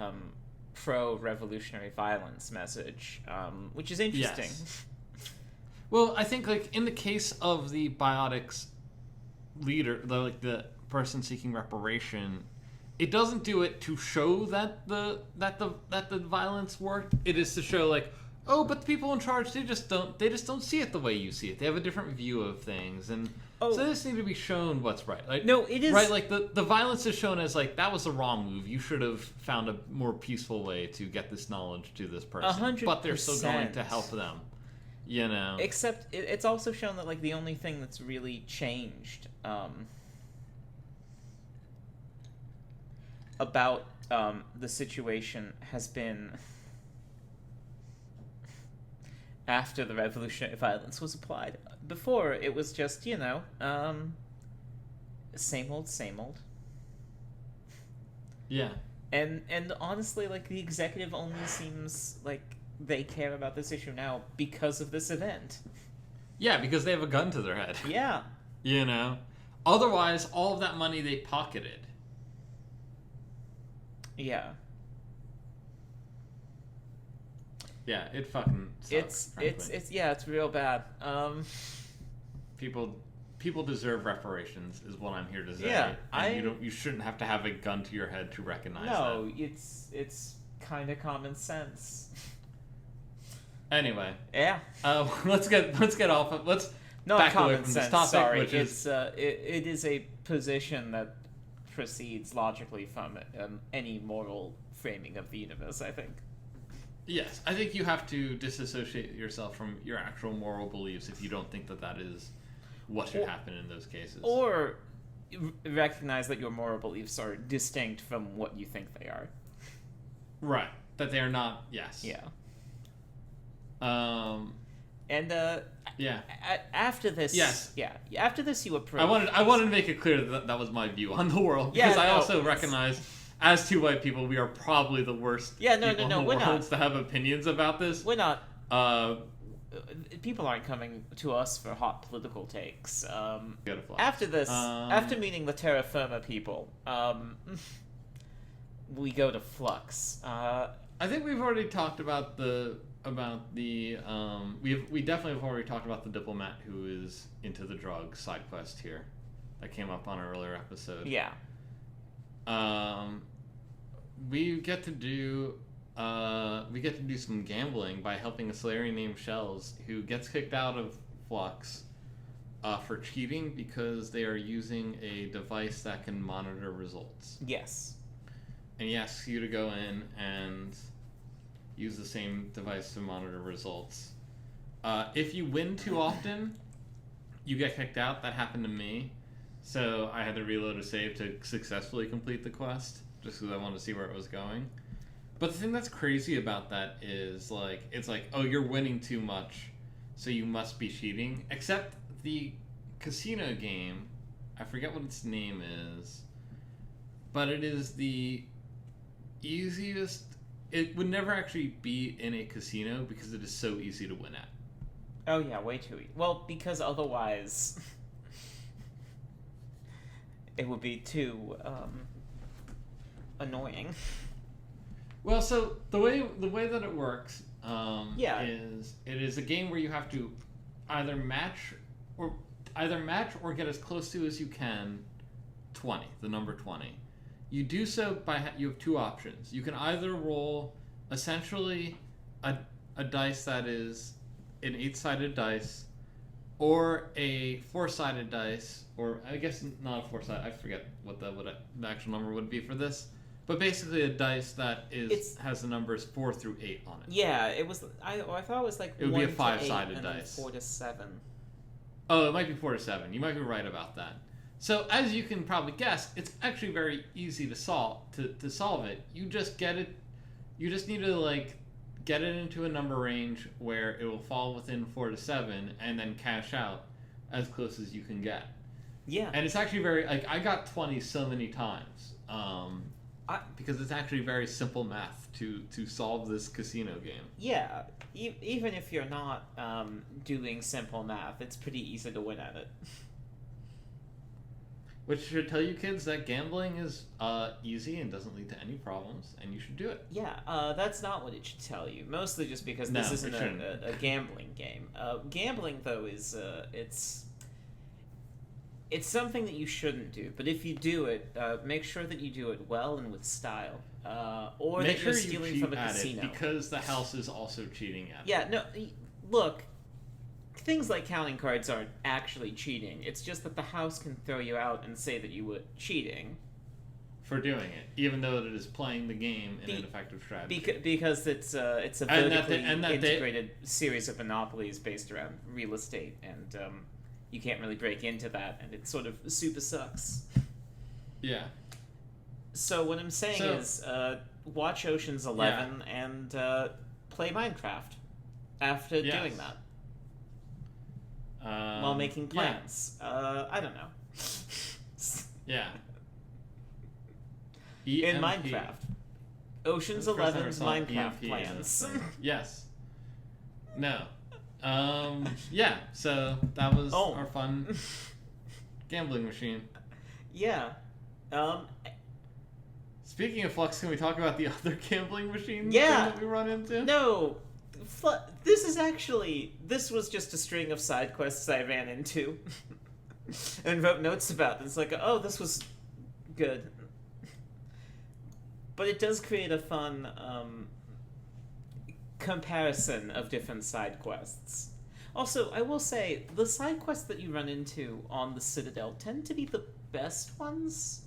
A: pro-revolutionary violence message, which is interesting.
B: Yes. Well, I think, like, in the case of the biotics leader, the person seeking reparation, it doesn't do it to show that the violence worked. It is to show, like, oh, but the people in charge, they just don't see it the way you see it. They have a different view of things, and so they just need to be shown what's right. Like,
A: no, it is
B: right. Like the violence is shown as like that was the wrong move. You should have found a more peaceful way to get this knowledge to this person.
A: 100%.
B: But they're still going to help them. You know.
A: Except it's also shown that like the only thing that's really changed about the situation has been after the revolutionary violence was applied. Before, it was just, same old, same old.
B: Yeah.
A: And honestly, like, the executive only seems like they care about this issue now because of this event.
B: Yeah, because they have a gun to their head.
A: Yeah.
B: You know? Otherwise, all of that money they pocketed.
A: Yeah.
B: Yeah, it fucking sucks,
A: it's real bad.
B: People deserve reparations, is what I'm here to say.
A: Yeah,
B: and you shouldn't have to have a gun to your head to recognize that.
A: No, it's kind of common sense.
B: Anyway,
A: yeah.
B: Let's get off of
A: not
B: back
A: common
B: away from
A: sense.
B: this topic,
A: Sorry,
B: which is
A: it is a position that proceeds logically from any moral framing of the universe, I think.
B: Yes, I think you have to disassociate yourself from your actual moral beliefs if you don't think that is what should happen in those cases.
A: Or recognize that your moral beliefs are distinct from what you think they are.
B: Right. That they are not, yes.
A: Yeah.
B: Yeah.
A: After this,
B: yes.
A: Yeah. After this, you approach.
B: I wanted to make it clear that was my view on the world because I also recognize, as two white people, we are probably the worst people in the world to have opinions about this.
A: We're not. People aren't coming to us for hot political takes. After this, after meeting the Terra Firma people, we go to Flux.
B: I think we've already talked about we definitely have already talked about the diplomat who is into the drug side quest here. That came up on an earlier episode.
A: Yeah.
B: We get to do some gambling by helping a Solarian named Shells who gets kicked out of Flux for cheating because they are using a device that can monitor results.
A: Yes.
B: And he asks you to go in and use the same device to monitor results. If you win too often, you get kicked out. That happened to me. So I had to reload a save to successfully complete the quest, just because I wanted to see where it was going. But the thing that's crazy about that is, like, it's like, oh, you're winning too much, so you must be cheating. Except the casino game, I forget what its name is, but it is the easiest. It would never actually be in a casino because it is so easy to win at.
A: Oh yeah, way too easy. Well, because otherwise it would be too annoying.
B: Well, so the way that it works
A: is
B: it is a game where you have to either match or get as close to as you can 20, the number 20. You do so you have two options. You can either roll essentially a dice that is an 8-sided dice, or a 4-sided dice, or I guess not a 4-sided. I forget what the actual number would be for this, but basically a dice that has the numbers 4 through 8 on it.
A: Yeah, it was. I thought it was like
B: it would
A: 1
B: be a
A: to
B: 5-sided
A: 8
B: dice.
A: 4 to 7.
B: Oh, it might be 4 to 7. You might be right about that. So as you can probably guess, it's actually very easy to solve it. You just get it. You just need to like get it into a number range where it will fall within 4 to 7, and then cash out as close as you can get.
A: Yeah.
B: And it's actually very like I got 20 so many times. Because it's actually very simple math to solve this casino game.
A: Yeah, even if you're not doing simple math, it's pretty easy to win at it.
B: Which should tell you kids that gambling is easy and doesn't lead to any problems, and you should do it.
A: Yeah, that's not what it should tell you. Mostly just because this isn't a gambling game. Gambling, though, is It's something that you shouldn't do, but if you do it, make sure that you do it well and with style, or
B: Make
A: that
B: sure
A: you're
B: you
A: stealing
B: cheat
A: from a
B: at
A: casino.
B: it because the house is also cheating at it.
A: Yeah, no, look, things like counting cards aren't actually cheating. It's just that the house can throw you out and say that you were cheating.
B: For doing it, even though it is playing the game in an effective strategy.
A: Because it's a vertically integrated series of monopolies based around real estate, and you can't really break into that, and it sort of super sucks.
B: Yeah.
A: So what I'm saying is, watch Ocean's 11 and play Minecraft after doing that. While making plans. I don't know.
B: Yeah.
A: In Minecraft. Ocean's 11's Minecraft plans.
B: Yes. No. Yeah, so that was our fun gambling machine.
A: Yeah.
B: Speaking of Flux, can we talk about the other gambling machine thing
A: Yeah.
B: that we run into?
A: No. This was just a string of side quests I ran into and wrote notes about. It's like, oh, this was good. But it does create a fun comparison of different side quests. Also, I will say, the side quests that you run into on the Citadel tend to be the best ones.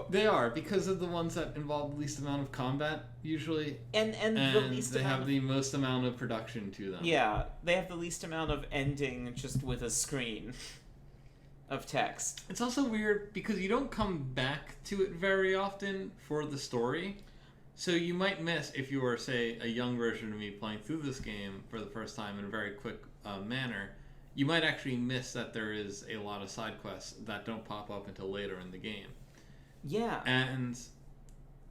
B: They are, because of the ones that involve the least amount of combat, usually.
A: And the least
B: they
A: amount
B: have the most amount of production to them.
A: Yeah, they have the least amount of ending just with a screen of text.
B: It's also weird because you don't come back to it very often for the story. So you might miss, if you were, say, a young version of me playing through this game for the first time in a very quick manner, you might actually miss that there is a lot of side quests that don't pop up until later in the game.
A: Yeah.
B: And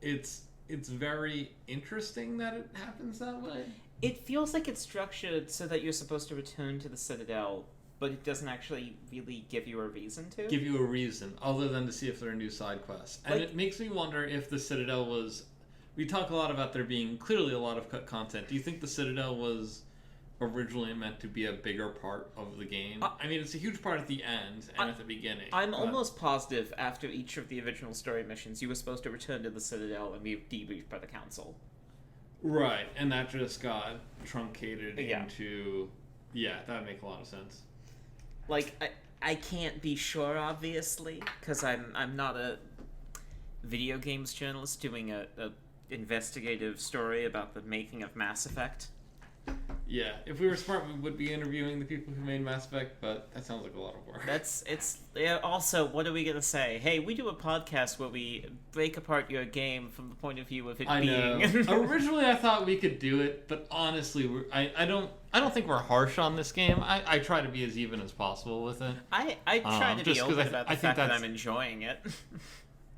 B: it's very interesting that it happens that way.
A: It feels like it's structured so that you're supposed to return to the Citadel, but it doesn't actually really give you a reason to.
B: Give you a reason, other than to see if there are new side quests. And it makes me wonder if the Citadel was... We talk a lot about there being clearly a lot of cut content. Do you think the Citadel was originally meant to be a bigger part of the game? I mean, it's a huge part at the end and at the beginning.
A: I'm almost positive after each of the original story missions, you were supposed to return to the Citadel and be debriefed by the Council.
B: Right, and that just got truncated into... Yeah, that would make a lot of sense.
A: Like, I can't be sure, obviously, because I'm not a video games journalist doing a investigative story about the making of Mass Effect.
B: Yeah, if we were smart, we would be interviewing the people who made Mass Effect, but that sounds like a lot of work.
A: Also, what are we going to say? Hey, we do a podcast where we break apart your game from the point of view of it being...
B: know. Originally, I thought we could do it, but honestly, I don't think we're harsh on this game. I try to be as even as possible with it.
A: I try to be open about the fact that I'm enjoying it.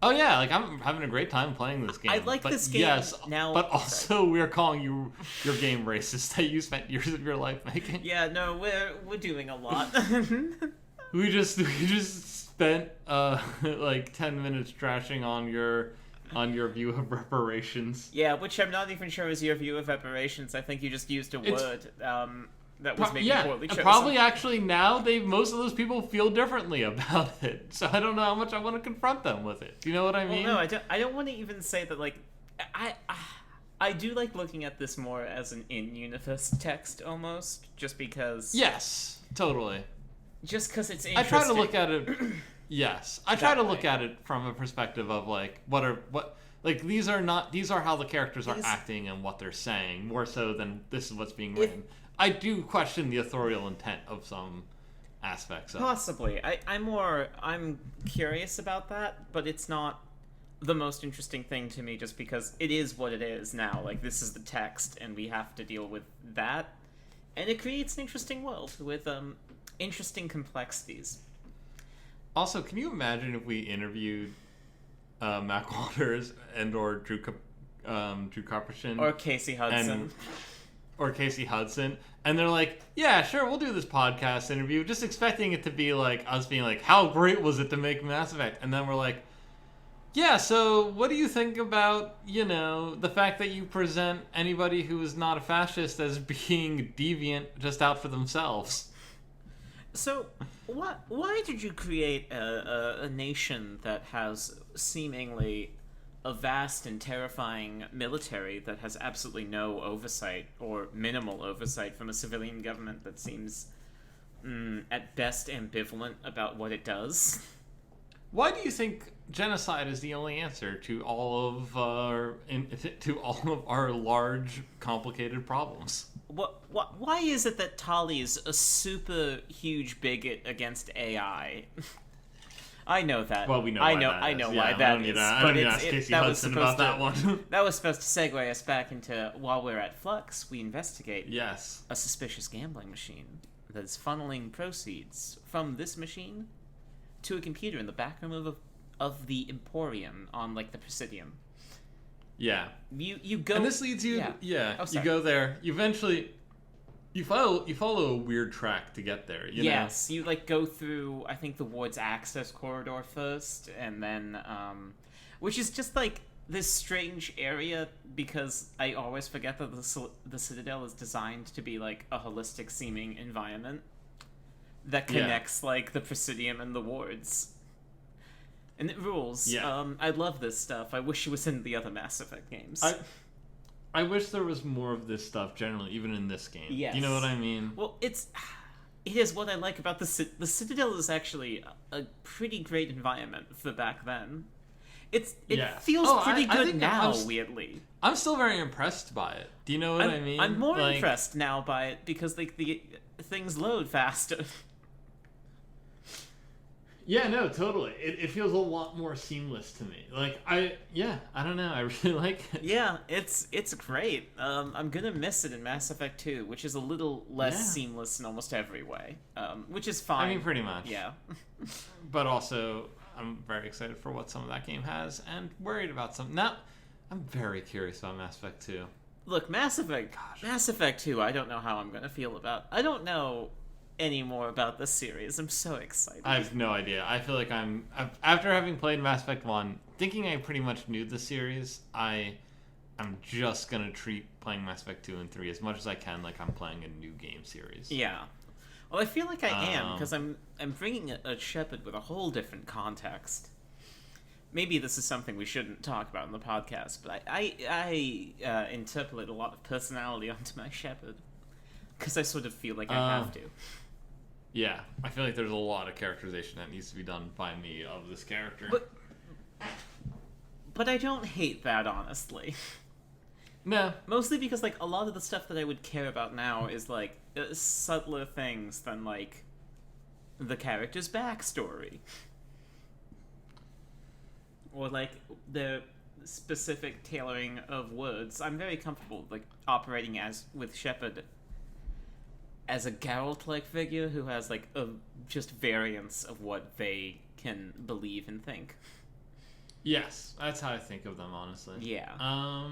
B: Oh yeah, like I'm having a great time playing this game.
A: I like this game now.
B: But also we're calling your game racist that you spent years of your life making.
A: Yeah, no, we're doing a lot.
B: we just spent like 10 minutes trashing on your view of reparations.
A: Yeah, which I'm not even sure is your view of reparations. I think you just used a word that was maybe poorly chosen.
B: Probably actually now most of those people feel differently about it. So I don't know how much I want to confront them with it. Do you know what I mean?
A: Well, no, I don't want to even say that. Like, I do like looking at this more as an in-universe text almost, just because.
B: Yes, totally.
A: Just because it's interesting.
B: I try to look at it. Yes, I try to look at it from a perspective of like these are how the characters are acting and what they're saying more so than this is what's being written. I do question the authorial intent of some aspects of it.
A: Possibly. I'm curious about that, but it's not the most interesting thing to me just because it is what it is now. Like, this is the text, and we have to deal with that. And it creates an interesting world with interesting complexities.
B: Also, can you imagine if we interviewed Mac Walters or Drew Karpyshyn?
A: Or Casey Hudson.
B: Or Casey Hudson, and they're like, yeah, sure, we'll do this podcast interview, just expecting it to be like us being like, how great was it to make Mass Effect? And then we're like, yeah, so what do you think about, the fact that you present anybody who is not a fascist as being deviant just out for themselves?
A: So, why did you create a nation that has seemingly a vast and terrifying military that has absolutely no oversight or minimal oversight from a civilian government that seems, at best, ambivalent about what it does?
B: Why do you think genocide is the only answer to all of our large, complicated problems?
A: Why is it that Tali is a super huge bigot against AI? I know that.
B: Well, we know.
A: I
B: why
A: know.
B: That
A: I
B: is.
A: know
B: Yeah,
A: why
B: I
A: that
B: don't need
A: is.
B: to- I
A: But
B: don't need to
A: it's
B: ask
A: it,
B: Casey
A: that was
B: Hudson
A: supposed
B: about
A: to.
B: that one.
A: That was supposed to segue us back into while we're at Flux, we investigate
B: Yes.
A: a suspicious gambling machine that is funneling proceeds from this machine to a computer in the back room of the Emporium on like the Presidium.
B: Yeah.
A: You go.
B: And this leads you. Yeah.
A: Oh,
B: You
A: sorry.
B: go there. You eventually. You follow a weird track to get there. You know?
A: Yes, you like go through I think the ward's access corridor first, and then which is just like this strange area because I always forget that the Citadel is designed to be like a holistic seeming environment that connects like the Presidium and the wards. And it rules.
B: Yeah.
A: I love this stuff. I wish it was in the other Mass Effect games.
B: I wish there was more of this stuff generally, even in this game.
A: Yes.
B: You know what I mean?
A: Well, it is what I like about the Citadel is actually a pretty great environment for back then. It feels pretty
B: I
A: good
B: think
A: now, weirdly.
B: I'm still very impressed by it. Do you know what I mean?
A: I'm more impressed now by it because like the things load faster.
B: Yeah, no, totally. It feels a lot more seamless to me. Like I don't know. I really like it.
A: Yeah, it's great. I'm gonna miss it in Mass Effect 2, which is a little less seamless in almost every way. Which is fine.
B: I mean, pretty much.
A: Yeah.
B: But also, I'm very excited for what some of that game has, and worried about some. Now, I'm very curious about Mass Effect 2.
A: Look, Mass Effect 2, I don't know how I'm gonna feel about. I don't know any more about this series. I'm so excited.
B: I have no idea. I feel like after having played Mass Effect 1, thinking I pretty much knew the series, I'm just gonna treat playing Mass Effect 2 and 3 as much as I can like I'm playing a new game series.
A: Yeah. Well, I feel like I am, because I'm bringing a Shepard with a whole different context. Maybe this is something we shouldn't talk about in the podcast, but I interpolate a lot of personality onto my Shepard, because I sort of feel like I have to.
B: Yeah, I feel like there's a lot of characterization that needs to be done by me of this character.
A: But I don't hate that, honestly.
B: No.
A: Mostly because, like, a lot of the stuff that I would care about now is, like, subtler things than, like, the character's backstory. Or, like, the specific tailoring of words. I'm very comfortable, like, operating with Shepard as a Geralt-like figure who has, like, a just variance of what they can believe and think.
B: Yes, that's how I think of them, honestly.
A: Yeah.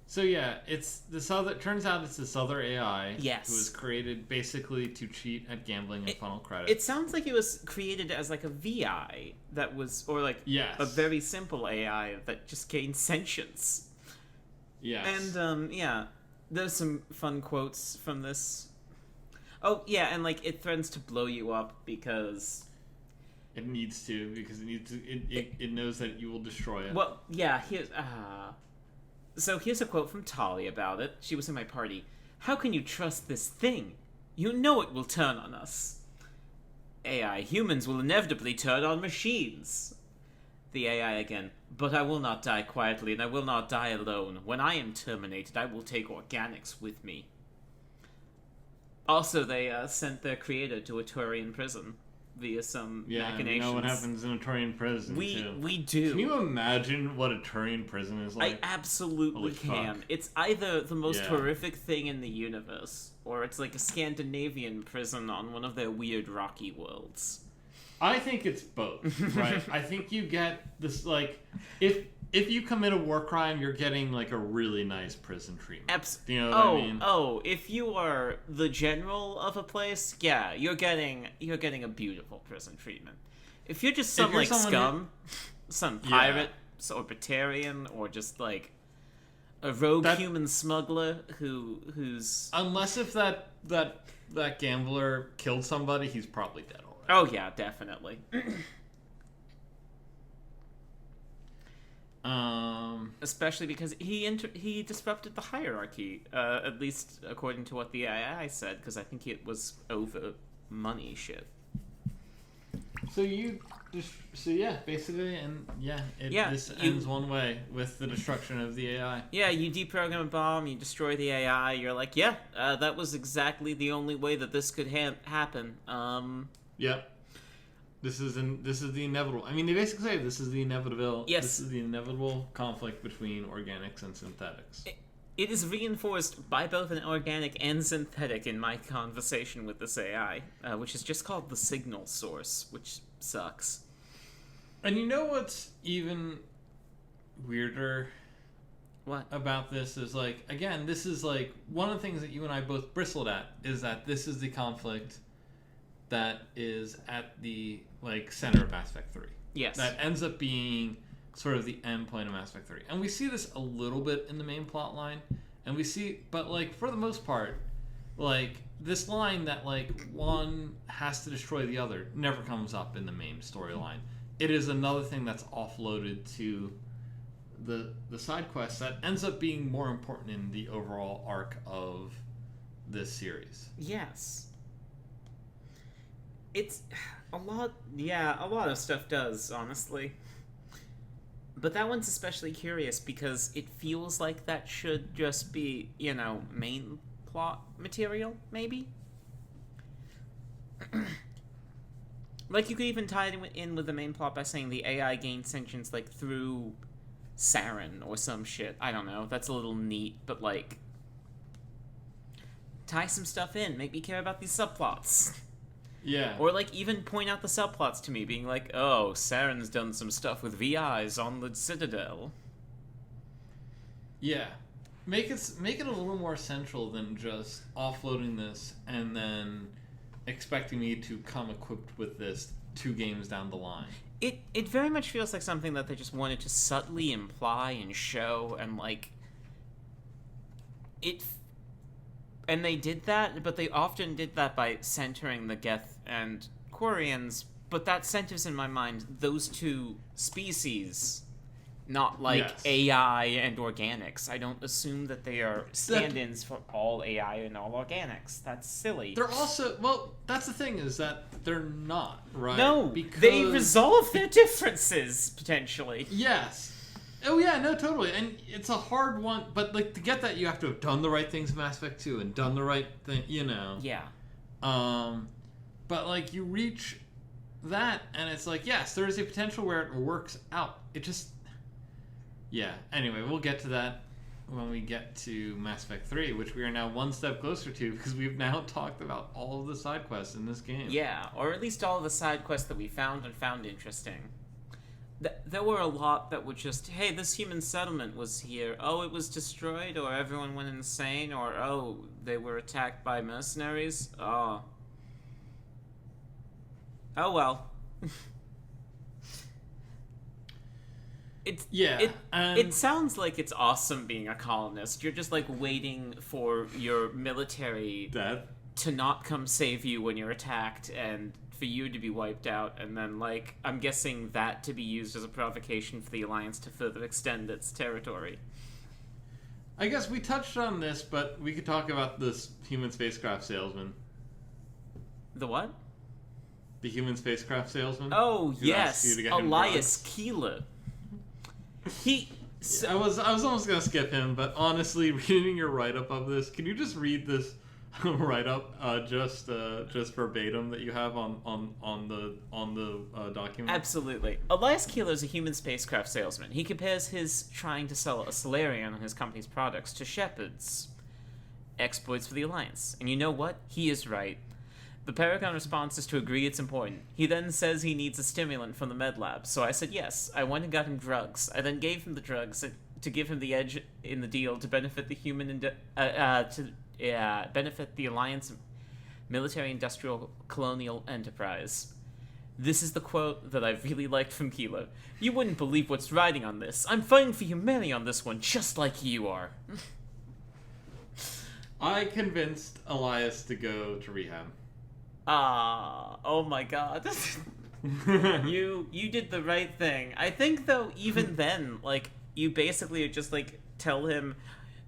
B: So yeah, turns out it's this other AI
A: Yes.
B: who was created basically to cheat at gambling and funnel credits.
A: It sounds like it was created as like a VI that was, or like a very simple AI that just gained sentience.
B: Yes.
A: And yeah, there's some fun quotes from this. Oh yeah, and like it threatens to blow you up because
B: it needs to, because it knows that you will destroy it.
A: Well, yeah. So here's a quote from Tali about it. She was in my party. How can you trust this thing? You know it will turn on us. AI, humans will inevitably turn on machines. The AI again. But I will not die quietly, and I will not die alone. When I am terminated, I will take organics with me. Also, they sent their creator to a Turian prison via some machinations.
B: Yeah, you know what happens in a Turian prison, too.
A: We do.
B: Can you imagine what a Turian prison is like?
A: I absolutely can.
B: Fuck.
A: It's either the most horrific thing in the universe, or it's like a Scandinavian prison on one of their weird rocky worlds.
B: I think it's both, right? I think you get this, like, if you commit a war crime, you're getting, like, a really nice prison treatment. Do you know what I mean?
A: Oh, if you are the general of a place, yeah, you're getting a beautiful prison treatment. If you're just some, like, scum, some pirate, or Batarian, or just, like, A rogue human smuggler who's...
B: Unless if that gambler killed somebody, he's probably dead already.
A: Oh yeah, definitely. Especially because he disrupted the hierarchy, at least according to what the AI said, because I think it was over money shit.
B: So basically, and this ends one way with the destruction of the AI.
A: Yeah, you deprogram a bomb, you destroy the AI. You're like, that was exactly the only way that this could happen.
B: Yep. This is the inevitable. I mean, they basically say this is the inevitable.
A: Yes.
B: This is the inevitable conflict between organics and synthetics.
A: It is reinforced by both an organic and synthetic in my conversation with this AI, which is just called the signal source, which sucks.
B: And you know what's even weirder?
A: What?
B: About this is, like, again, this is, like, one of the things that you and I both bristled at is that this is the conflict that is at the, like, center of Mass Effect 3.
A: Yes.
B: That ends up being sort of the end point of Mass Effect 3. And we see this a little bit in the main plot line. And we see, but, like, for the most part, like, this line that, like, one has to destroy the other never comes up in the main storyline. It is another thing that's offloaded to the side quest that ends up being more important in the overall arc of this series.
A: Yes. It's a lot of stuff does, honestly. But that one's especially curious because it feels like that should just be, main plot material, maybe? Like, you could even tie it in with the main plot by saying the AI gained sentience, like, through Saren or some shit. I don't know. That's a little neat, but, like, tie some stuff in. Make me care about these subplots.
B: Yeah.
A: Or, like, even point out the subplots to me, being like, oh, Saren's done some stuff with VIs on the Citadel.
B: Yeah. Make it a little more central than just offloading this and then expecting me to come equipped with this 2 games down the line.
A: It very much feels like something that they just wanted to subtly imply and show, and, like, and they did that, but they often did that by centering the Geth and Quarians, but that centers in my mind those two species, not, like,
B: yes.
A: AI and organics. I don't assume that they are stand-ins for all AI and all organics. That's silly.
B: They're also, well, that's the thing, is that they're not, right?
A: No,
B: because
A: they resolve their differences, potentially.
B: Yes. Oh, yeah, no, totally. And it's a hard one, but, like, to get that, you have to have done the right things in Mass Effect 2 and done the right thing,
A: Yeah.
B: But, like, you reach that, and it's like, yes, there is a potential where it works out. It just... Yeah. Anyway, we'll get to that when we get to Mass Effect 3, which we are now one step closer to, because we've now talked about all of the side quests in this game.
A: Yeah, or at least all of the side quests that we found interesting. There were a lot that were just, hey, this human settlement was here. Oh, it was destroyed, or everyone went insane, or, oh, they were attacked by mercenaries. Oh. Oh, well. It sounds like it's awesome being a colonist. You're just, like, waiting for your military to not come save you when you're attacked, and for you to be wiped out, and then, like, I'm guessing that to be used as a provocation for the Alliance to further extend its territory.
B: I guess we touched on this, but we could talk about this human spacecraft salesman.
A: The what?
B: The human spacecraft salesman?
A: Oh, yes. Elias Keeler.
B: I was almost going to skip him, but honestly, reading your write-up of this, can you just read this write-up just verbatim that you have on the document?
A: Absolutely. Elias Keeler is a human spacecraft salesman. He compares his trying to sell a Solarian on his company's products to Shepard's exploits for the Alliance. And you know what? He is right. The Paragon response is to agree it's important. He then says he needs a stimulant from the med lab, so I said yes. I went and got him drugs. I then gave him the drugs to give him the edge in the deal to benefit the benefit the Alliance military-industrial colonial enterprise. This is the quote that I really liked from Kilo. You wouldn't believe what's riding on this. I'm fighting for humanity on this one, just like you are.
B: I convinced Elias to go to rehab.
A: Oh my god. You did the right thing. I think though, even then, like, you basically just like tell him,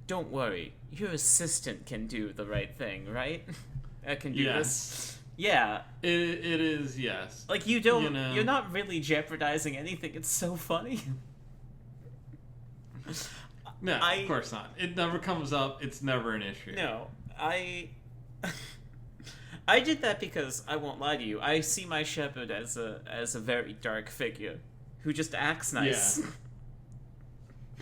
A: don't worry, your assistant can do the right thing, right? I can do this. Yeah.
B: It is, yes.
A: Like, you don't, you're not really jeopardizing anything. It's so funny.
B: No, of course not. It never comes up. It's never an issue.
A: No, I did that because, I won't lie to you, I see my shepherd as a very dark figure who just acts nice.
B: Yeah.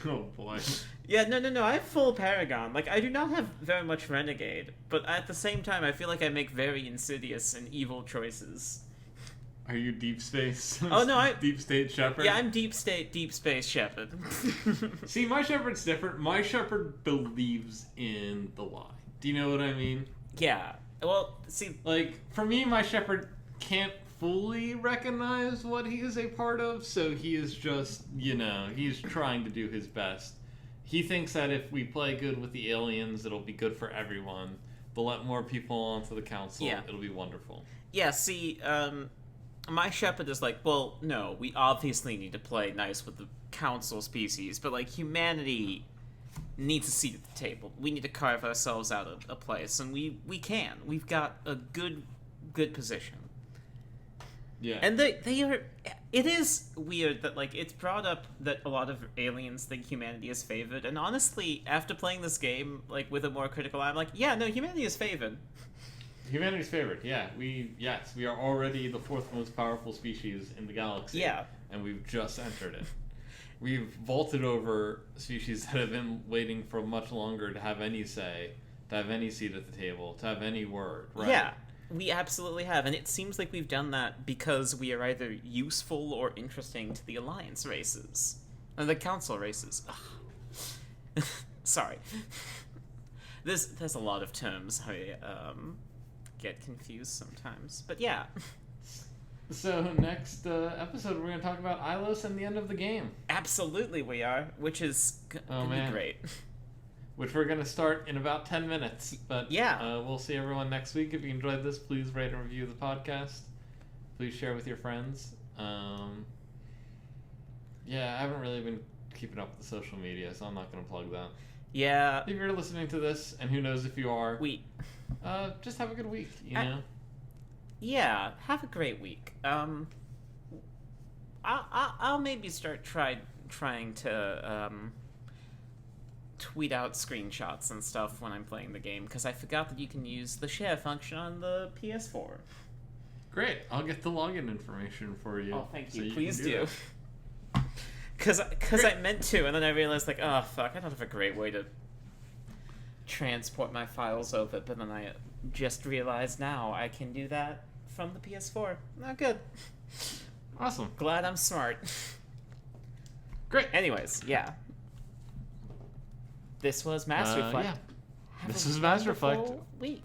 B: Oh boy.
A: Yeah, no, I have full Paragon. Like, I do not have very much Renegade, but at the same time, I feel like I make very insidious and evil choices.
B: Are you Deep Space?
A: Oh, no,
B: Deep State Shepherd?
A: Yeah, I'm Deep Space Shepherd.
B: See, my Shepherd's different. My Shepherd believes in the lie. Do you know what I mean?
A: Yeah. Well, see...
B: Like, for me, my Shepherd can't fully recognize what he is a part of, so he is just, he's trying to do his best. He thinks that if we play good with the aliens, it'll be good for everyone. They'll let more people onto the council. Yeah. It'll be wonderful.
A: Yeah, see, my shepherd is like, well, no, we obviously need to play nice with the council species, but, like, humanity needs a seat at the table. We need to carve ourselves out a place, and we can. We've got a good position.
B: Yeah.
A: And they are... It is weird that, like, it's brought up that a lot of aliens think humanity is favored, and honestly, after playing this game, like, with a more critical eye, I'm like, yeah, no, humanity is favored.
B: Humanity's favored, yeah. We are already the fourth most powerful species in the galaxy.
A: Yeah.
B: And we've just entered it. We've vaulted over species that have been waiting for much longer to have any say, to have any seat at the table, to have any word, right?
A: Yeah. We absolutely have, and it seems like we've done that because we are either useful or interesting to the Alliance races. Or the Council races. Sorry. There's a lot of terms I get confused sometimes. But yeah.
B: So next episode we're going to talk about Ilos and the end of the game.
A: Absolutely we are, which is gonna be great.
B: Which we're going to start in about 10 minutes. But
A: yeah,
B: we'll see everyone next week. If you enjoyed this, please rate and review the podcast. Please share with your friends. Yeah, I haven't really been keeping up with the social media, so I'm not going to plug that.
A: Yeah.
B: If you're listening to this, and who knows if you are, just have a good week, you know?
A: Yeah, have a great week. I'll maybe start trying to tweet out screenshots and stuff when I'm playing the game, because I forgot that you can use the share function on the PS4.
B: Great. I'll get the login information for you.
A: Oh, thank you. So please do. Because I meant to, and then I realized, like, oh, fuck, I don't have a great way to transport my files over, but then I just realized now I can do that from the PS4. Oh, good.
B: Awesome.
A: Glad I'm smart.
B: Great.
A: Anyways, yeah. This was Mass Reflect.
B: Yeah. This was Mass Reflect.
A: Week.